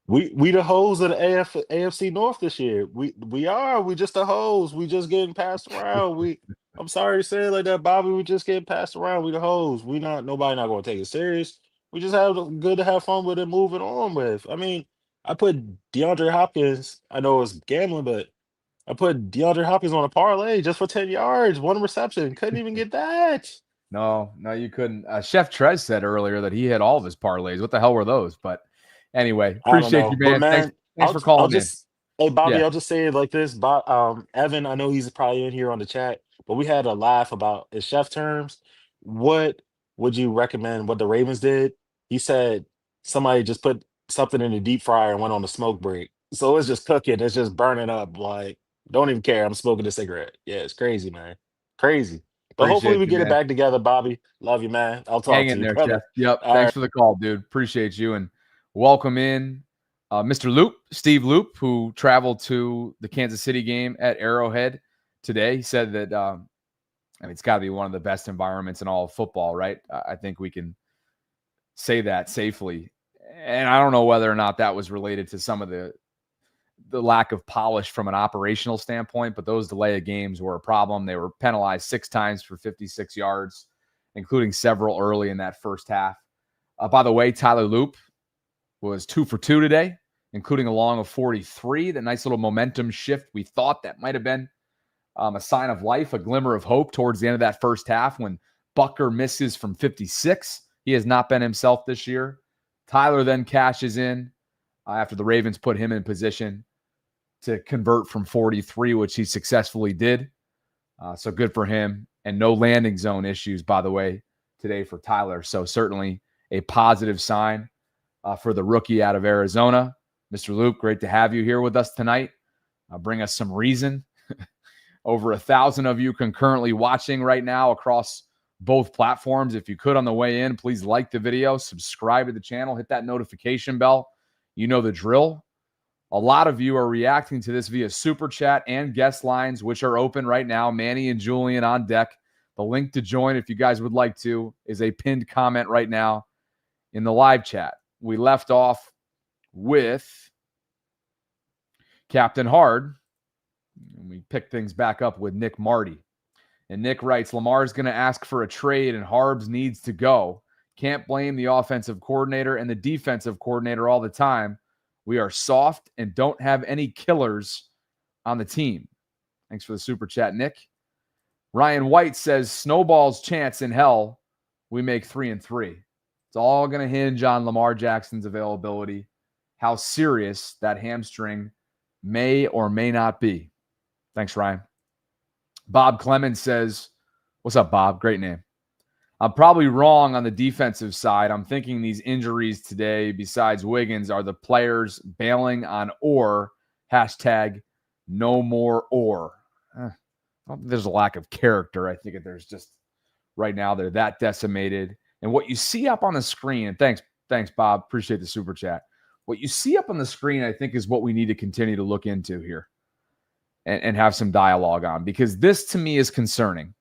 Speaker 9: We the hoes of the AFC North this year. We are. We just the hoes. We just getting passed around. I'm sorry to say it like that, Bobby. We just getting passed around. We the hoes. Nobody not gonna take it serious. We just have good to have fun with and moving on with. I mean, I put DeAndre Hopkins. I know it's gambling, but I put DeAndre Hopkins on a parlay just for 10 yards, one reception. Couldn't even get that.
Speaker 1: No, you couldn't. Chef Trez said earlier that he had all of his parlays. What the hell were those? But anyway,
Speaker 9: I don't
Speaker 1: appreciate
Speaker 9: know,
Speaker 1: you,
Speaker 9: but
Speaker 1: man. Thanks,
Speaker 9: man,
Speaker 1: thanks for calling in.
Speaker 9: Hey Bobby,
Speaker 1: Yeah.
Speaker 9: I'll just say it like this. Evan, I know he's probably in here on the chat, but we had a laugh about in chef terms. What would you recommend? What the Ravens did? He said somebody just put something in the deep fryer and went on a smoke break, so it's just cooking, it's just burning up. Like, don't even care. I'm smoking a cigarette. Yeah, it's crazy, man, crazy. But hopefully
Speaker 1: Appreciate
Speaker 9: we
Speaker 1: you,
Speaker 9: get it
Speaker 1: man.
Speaker 9: back together, Bobby. Love you, man. I'll talk
Speaker 1: Hang
Speaker 9: to
Speaker 1: in
Speaker 9: you,
Speaker 1: there, Chef.
Speaker 9: brother.
Speaker 1: Yep.
Speaker 9: All
Speaker 1: Thanks
Speaker 9: right.
Speaker 1: for the call, dude. Appreciate you. And welcome in Mr. Loop, Steve Loop, who traveled to the Kansas City game at Arrowhead today. He said that, it's got to be one of the best environments in all of football, right? I think we can say that safely. And I don't know whether or not that was related to some of the lack of polish from an operational standpoint, but those delay of games were a problem. They were penalized 6 times for 56 yards, including several early in that first half. By the way, Tyler Loop was 2 for 2 today, including a long of 43. The nice little momentum shift. We thought that might have been a sign of life, a glimmer of hope towards the end of that first half when Bucker misses from 56. He has not been himself this year. Tyler then cashes in after the Ravens put him in position to convert from 43, which he successfully did. So good for him. And no landing zone issues, by the way, today for Tyler. So certainly a positive sign for the rookie out of Arizona. Mr. Luke, great to have you here with us tonight. Bring us some reason. Over 1,000 of you concurrently watching right now across both platforms. If you could on the way in, please like the video, subscribe to the channel, hit that notification bell. You know the drill. A lot of you are reacting to this via Super Chat and guest lines, which are open right now. Manny and Julian on deck. The link to join, if you guys would like to, is a pinned comment right now in the live chat. We left off with Captain Hard, and we picked things back up with Nick Marty. And Nick writes, Lamar's going to ask for a trade, and Harbs needs to go. Can't blame the offensive coordinator and the defensive coordinator all the time. We are soft and don't have any killers on the team. Thanks for the super chat, Nick. Ryan White says, snowball's chance in hell. We make 3-3. It's all going to hinge on Lamar Jackson's availability, how serious that hamstring may or may not be. Thanks, Ryan. Bob Clemens says, what's up, Bob? Great name. I'm probably wrong on the defensive side. I'm thinking these injuries today, besides Wiggins, are the players bailing on Orr. Hashtag no more Orr. There's a lack of character. I think there's just right now they're that decimated. And what you see up on the screen, and thanks, Bob. Appreciate the super chat. What you see up on the screen, I think, is what we need to continue to look into here and have some dialogue on, because this to me is concerning.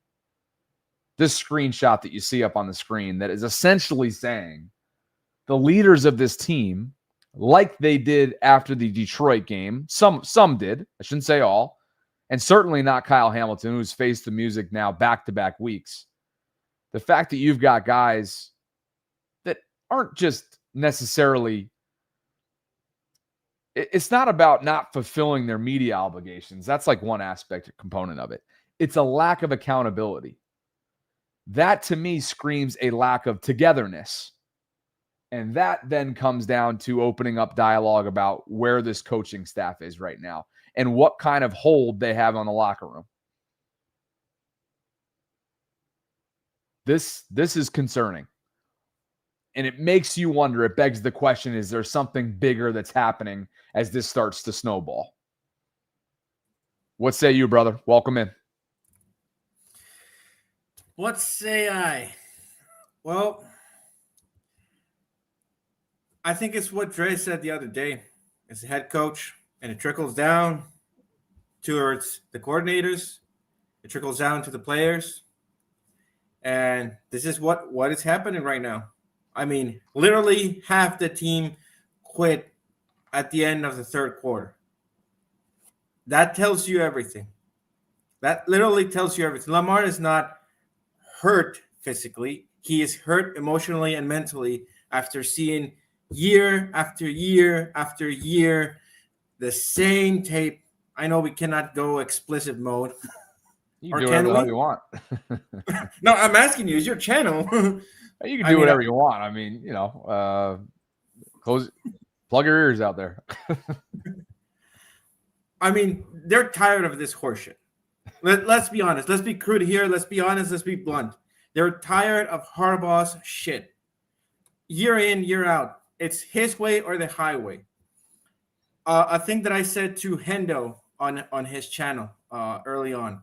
Speaker 1: This screenshot that you see up on the screen that is essentially saying the leaders of this team, like they did after the Detroit game, some did, I shouldn't say all, and certainly not Kyle Hamilton, who's faced the music now back-to-back weeks. The fact that you've got guys that aren't just necessarily, it's not about not fulfilling their media obligations. That's like one aspect or component of it. It's a lack of accountability. That to me screams a lack of togetherness. And that then comes down to opening up dialogue about where this coaching staff is right now and what kind of hold they have on the locker room. This is concerning. And it makes you wonder, it begs the question, is there something bigger that's happening as this starts to snowball? What say you, brother? Welcome in.
Speaker 10: What say I? Well, I think it's what Dre said the other day. It's the head coach, and it trickles down towards the coordinators. It trickles down to the players. And this is what is happening right now. I mean, literally half the team quit at the end of the third quarter. That tells you everything. That literally tells you everything. Lamar is not hurt physically. He is hurt emotionally and mentally after seeing year after year after year the same tape. I know we cannot go explicit mode.
Speaker 1: You can do whatever the hell you want.
Speaker 10: No, I'm asking you. It's your channel.
Speaker 1: You can do whatever you want. I mean, plug your ears out there.
Speaker 10: I mean, they're tired of this horseshit. Let's be honest. Let's be crude here. Let's be honest. Let's be blunt. They're tired of Harbaugh's shit. Year in, year out. It's his way or the highway. A thing that I said to Hendo on his channel early on.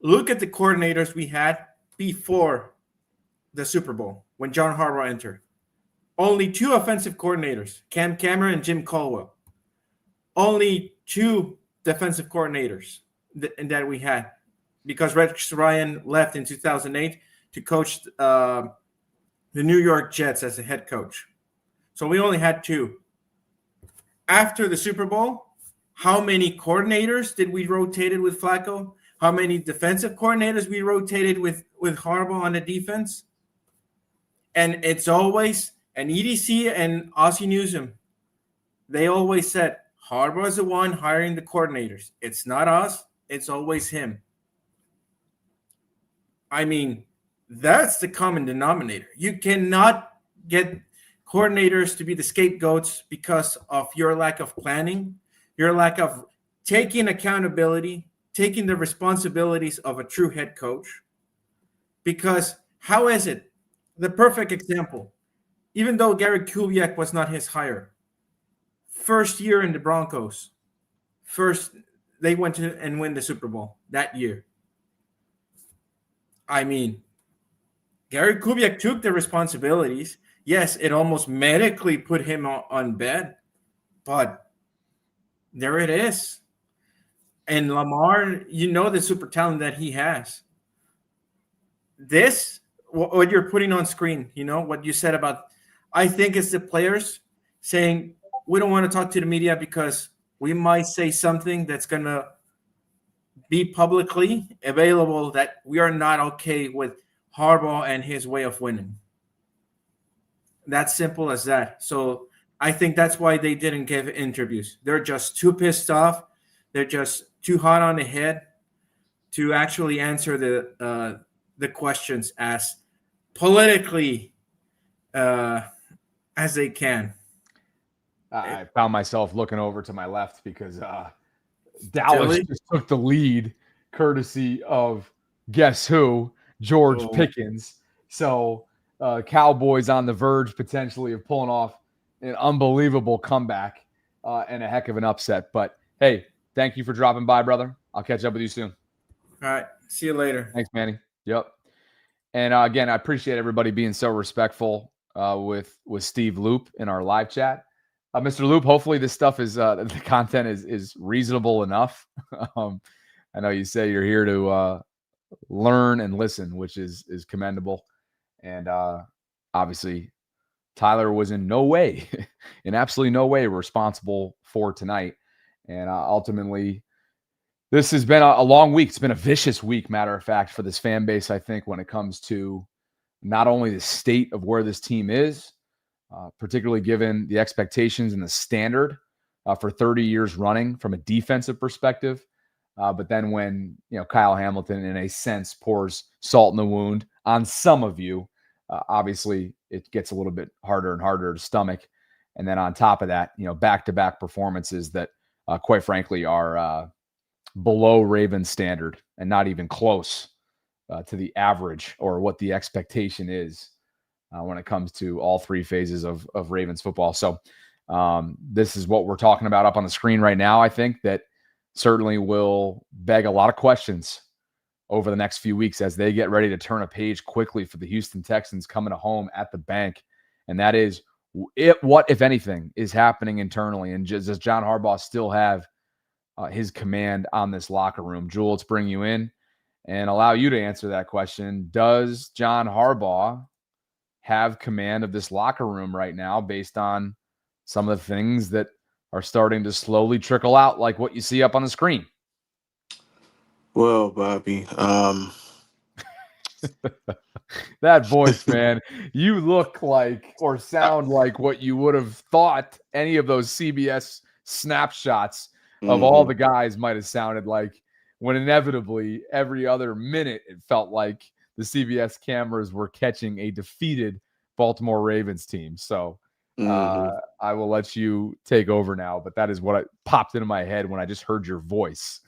Speaker 10: Look at the coordinators we had before the Super Bowl when John Harbaugh entered. Only 2 offensive coordinators, Cam Cameron and Jim Caldwell. Only 2 defensive coordinators that we had, because Rex Ryan left in 2008 to coach the New York Jets as a head coach. So we only had 2. After the Super Bowl, how many coordinators did we rotated with Flacco? How many defensive coordinators we rotated with Harbaugh on the defense? And it's always an EDC and Aussie Newsom. They always said Harbaugh is the one hiring the coordinators. It's not us. It's always him. I mean, that's the common denominator. You cannot get coordinators to be the scapegoats because of your lack of planning, your lack of taking accountability, taking the responsibilities of a true head coach. Because how is it? The perfect example, even though Gary Kubiak was not his hire, first year in the Broncos, they went to and win the Super Bowl that year. I mean, Gary Kubiak took the responsibilities. Yes, it almost medically put him on bed, but there it is. And Lamar, the super talent that he has. This, what you're putting on screen, what you said about, I think it's the players saying, we don't want to talk to the media because we might say something that's going to be publicly available that we are not okay with Harbaugh and his way of winning. That's simple as that. So I think that's why they didn't give interviews. They're just too pissed off. They're just too hot on the head to actually answer the questions as politically as they can.
Speaker 1: I found myself looking over to my left because Dallas just took the lead courtesy of guess who? George Pickens. So Cowboys on the verge potentially of pulling off an unbelievable comeback and a heck of an upset. But hey, thank you for dropping by, brother. I'll catch up with you soon.
Speaker 10: All right. See you later.
Speaker 1: Thanks, Manny. Yep. And again, I appreciate everybody being so respectful with Steve Loop in our live chat. Mr. Loop, hopefully this stuff is the content is reasonable enough. I know you say you're here to learn and listen, which is commendable. And obviously, Tyler was in absolutely no way responsible for tonight. And ultimately, this has been a long week. It's been a vicious week, matter of fact, for this fan base, I think, when it comes to not only the state of where this team is, particularly given the expectations and the standard for 30 years running from a defensive perspective. But then when, Kyle Hamilton, in a sense, pours salt in the wound on some of you, obviously it gets a little bit harder and harder to stomach. And then on top of that, back-to-back performances that, quite frankly, are below Ravens standard and not even close to the average or what the expectation is when it comes to all 3 phases of Ravens football. So this is what we're talking about up on the screen right now. I think that certainly will beg a lot of questions over the next few weeks as they get ready to turn a page quickly for the Houston Texans coming home at the bank. And that is what, if anything, is happening internally. And does John Harbaugh still have his command on this locker room? Jewel, let's bring you in and allow you to answer that question. Does John Harbaugh have command of this locker room right now based on some of the things that are starting to slowly trickle out, like what you see up on the screen?
Speaker 11: Well, Bobby,
Speaker 1: That voice, man, you look like or sound like what you would have thought any of those CBS snapshots of all the guys might have sounded like, when inevitably every other minute it felt like the CBS cameras were catching a defeated Baltimore Ravens team. So I will let you take over now, but that is what popped into my head when I just heard your voice.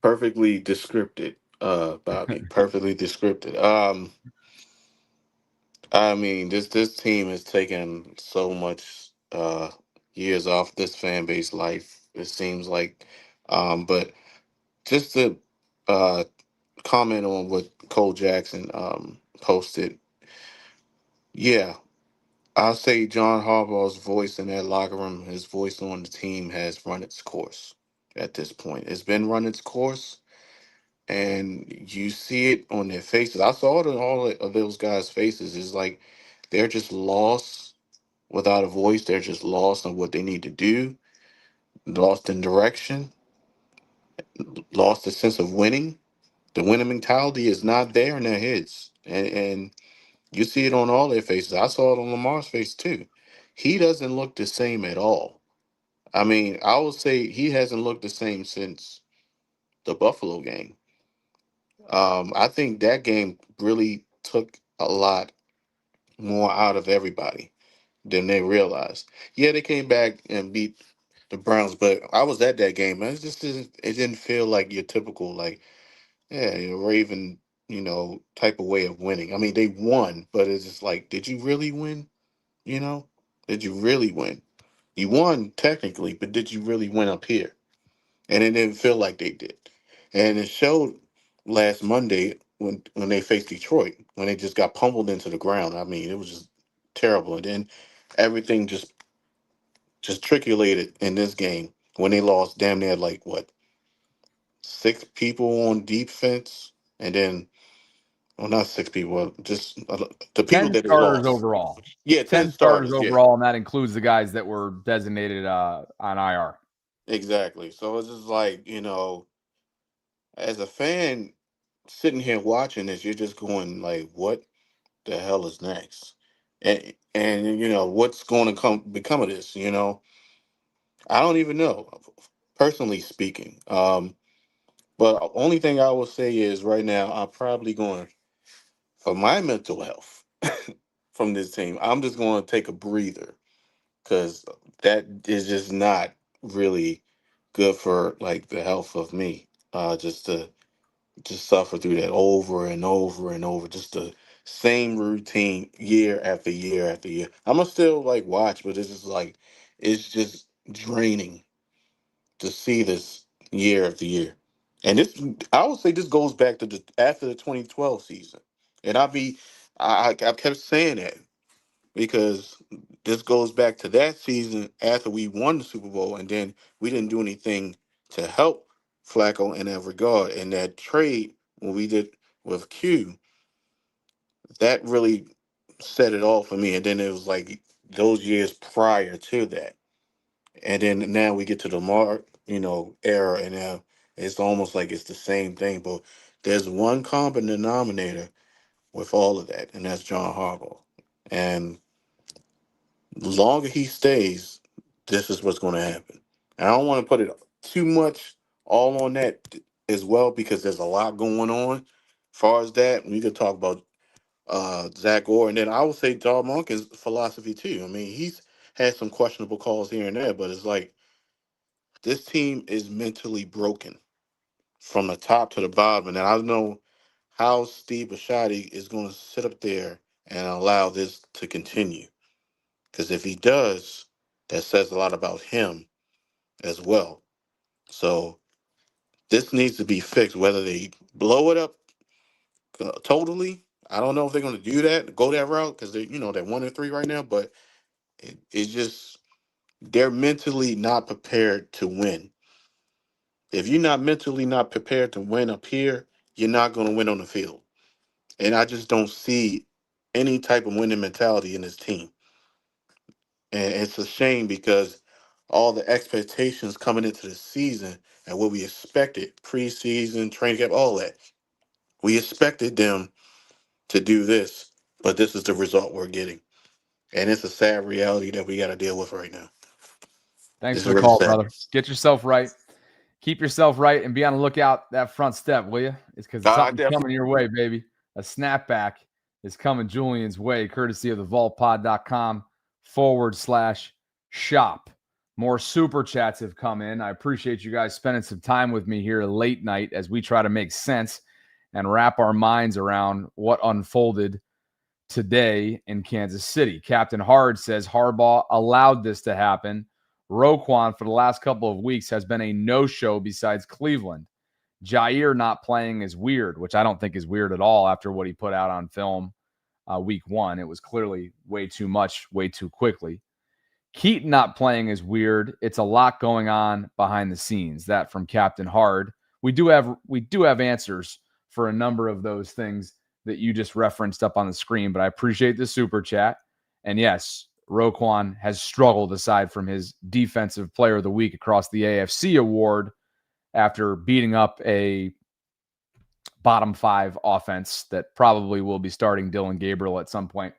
Speaker 11: perfectly descripted, Bobby. Perfectly descripted. I mean, this team has taken so much years off this fan base life. It seems like, but just to uh, comment on what Cole Jackson posted, yeah, I'll say John Harbaugh's voice in that locker room, his voice on the team has run its course at this point. It's been run its course, and you see it on their faces. I saw it on all of those guys' faces. It's like they're just lost without a voice. They're just lost on what they need to do, lost in direction, lost a sense of winning. The winning mentality is not there in their heads. And you see it on all their faces. I saw it on Lamar's face too. He doesn't look the same at all. I mean, I would say he hasn't looked the same since the Buffalo game. I think that game really took a lot more out of everybody than they realized. Yeah, they came back and beat the Browns, but I was at that game, man. It didn't feel like your typical like, yeah, Raven, type of way of winning. I mean, they won, but it's just like, did you really win? You know, did you really win? You won technically, but did you really win up here? And it didn't feel like they did. And it showed last Monday when they faced Detroit, when they just got pummeled into the ground. I mean, it was just terrible. And then everything just triculated in this game when they lost damn near like what, 6 people on defense, and then well, not 6 people, just the people
Speaker 1: 10
Speaker 11: that they
Speaker 1: starters
Speaker 11: lost.
Speaker 1: overall.
Speaker 11: Yeah, 10
Speaker 1: 10 starters
Speaker 11: starters. Yeah,
Speaker 1: overall, and that includes the guys that were designated on IR.
Speaker 11: exactly. So it's just like, as a fan sitting here watching this, you're just going like, what the hell is next? And what's going to become of this? I don't even know, personally speaking. But only thing I will say is right now, I'm probably going for my mental health from this team. I'm just going to take a breather because that is just not really good for like the health of me. Just to just suffer through that over and over and over, just the same routine year after year after year. I'm gonna still like watch, but it's just draining to see this year after year. And this, I would say, this goes back to after the 2012 season. And I kept saying that because this goes back to that season after we won the Super Bowl, and then we didn't do anything to help Flacco in that regard. And that trade when we did with Q, that really set it all for me. And then it was like those years prior to that, and then now we get to the Lamar, era, and now it's almost like it's the same thing. But there's one common denominator with all of that, and that's John Harbaugh. And the longer he stays, this is what's going to happen. And I don't want to put it too much all on that as well because there's a lot going on. As far as that, we could talk about Zach Orr, and then I would say Don Monken's philosophy too. I mean, he's had some questionable calls here and there, but it's like this team is mentally broken from the top to the bottom, and I don't know how Steve Bisciotti is going to sit up there and allow this to continue. Because if he does, that says a lot about him as well. So this needs to be fixed. Whether they blow it up totally, I don't know if they're going to do that, go that route, because they're 1-3 right now. But it's just they're mentally not prepared to win. If you're not mentally not prepared to win up here, you're not going to win on the field. And I just don't see any type of winning mentality in this team. And it's a shame because all the expectations coming into the season and what we expected, preseason, training camp, all that, we expected them to do this, but this is the result we're getting. And it's a sad reality that we got to deal with right now.
Speaker 1: Thanks
Speaker 11: It's
Speaker 1: for the
Speaker 11: really
Speaker 1: call,
Speaker 11: sad.
Speaker 1: brother. Get yourself right. Keep yourself right and be on the lookout that front step, will you? It's because something's coming your way, baby. A snapback is coming Julian's way, courtesy of the vaultpod.com/shop. More super chats have come in. I appreciate you guys spending some time with me here late night as we try to make sense and wrap our minds around what unfolded today in Kansas City. Captain Hard says Harbaugh allowed this to happen. Roquan for the last couple of weeks has been a no-show besides Cleveland. Jair not playing is weird, which I don't think is weird at all after what he put out on film week 1. It was clearly way too much, way too quickly. Keaton not playing is weird. It's a lot going on behind the scenes. That from Captain Hard. We do have answers for a number of those things that you just referenced up on the screen, but I appreciate the super chat. And yes, Roquan has struggled aside from his Defensive Player of the Week across the AFC award after beating up a bottom 5 offense that probably will be starting Dylan Gabriel at some point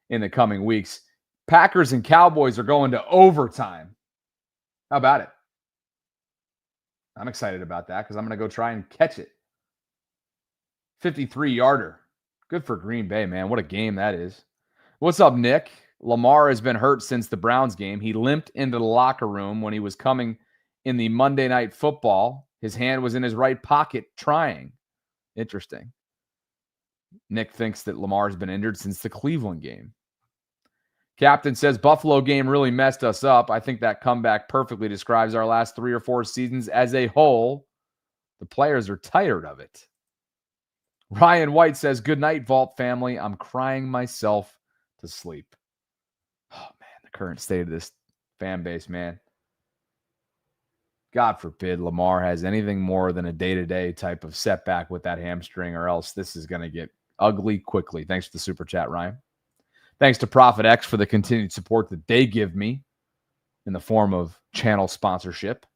Speaker 1: in the coming weeks. Packers and Cowboys are going to overtime. How about it? I'm excited about that because I'm going to go try and catch it. 53-yarder. Good for Green Bay, man. What a game that is. What's up, Nick? Lamar has been hurt since the Browns game. He limped into the locker room when he was coming in the Monday Night Football. His hand was in his right pocket trying. Interesting. Nick thinks that Lamar's been injured since the Cleveland game. Captain says Buffalo game really messed us up. I think that comeback perfectly describes our last 3 or 4 seasons as a whole. The players are tired of it. Ryan White says, good night, Vault family. I'm crying myself to sleep. Oh, man, the current state of this fan base, man. God forbid Lamar has anything more than a day-to-day type of setback with that hamstring, or else this is going to get ugly quickly. Thanks for the super chat, Ryan. Thanks to Prophet X for the continued support that they give me in the form of channel sponsorship.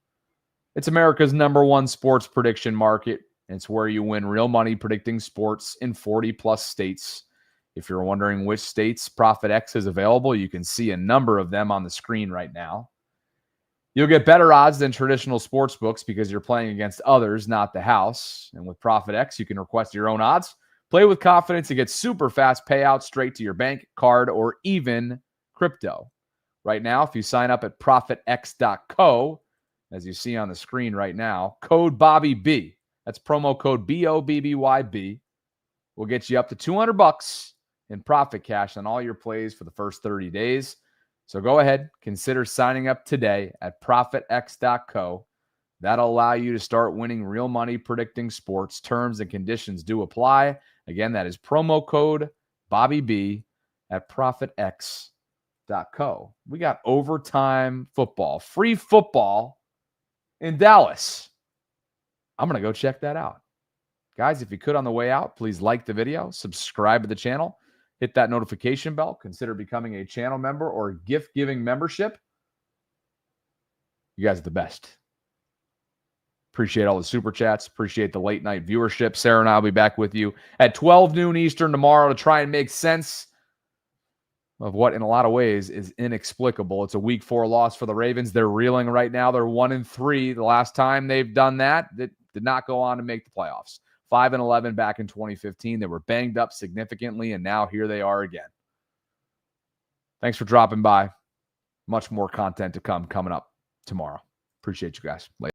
Speaker 1: It's America's #1 sports prediction market. It's where you win real money predicting sports in 40-plus states. If you're wondering which states Prophet X is available, you can see a number of them on the screen right now. You'll get better odds than traditional sports books because you're playing against others, not the house. And with Prophet X, you can request your own odds. Play with confidence and get super fast payouts straight to your bank, card, or even crypto. Right now, if you sign up at ProfitX.co, as you see on the screen right now, code BobbyB, that's promo code BOBBYB, will get you up to $200 in profit cash on all your plays for the first 30 days. So go ahead, consider signing up today at ProfitX.co. That'll allow you to start winning real money predicting sports. Terms and conditions do apply. Again, that is promo code BobbyB at ProfitX.co. We got overtime football, free football in Dallas. I'm going to go check that out. Guys, if you could on the way out, please like the video, subscribe to the channel, hit that notification bell, consider becoming a channel member or gift-giving membership. You guys are the best. Appreciate all the super chats. Appreciate the late night viewership. Sarah and I will be back with you at 12 noon Eastern tomorrow to try and make sense of what in a lot of ways is inexplicable. It's a week 4 loss for the Ravens. They're reeling right now. They're 1-3. The last time they've done that, did not go on to make the playoffs. 5-11 back in 2015. They were banged up significantly, and now here they are again. Thanks for dropping by. Much more content to come coming up tomorrow. Appreciate you guys. Later.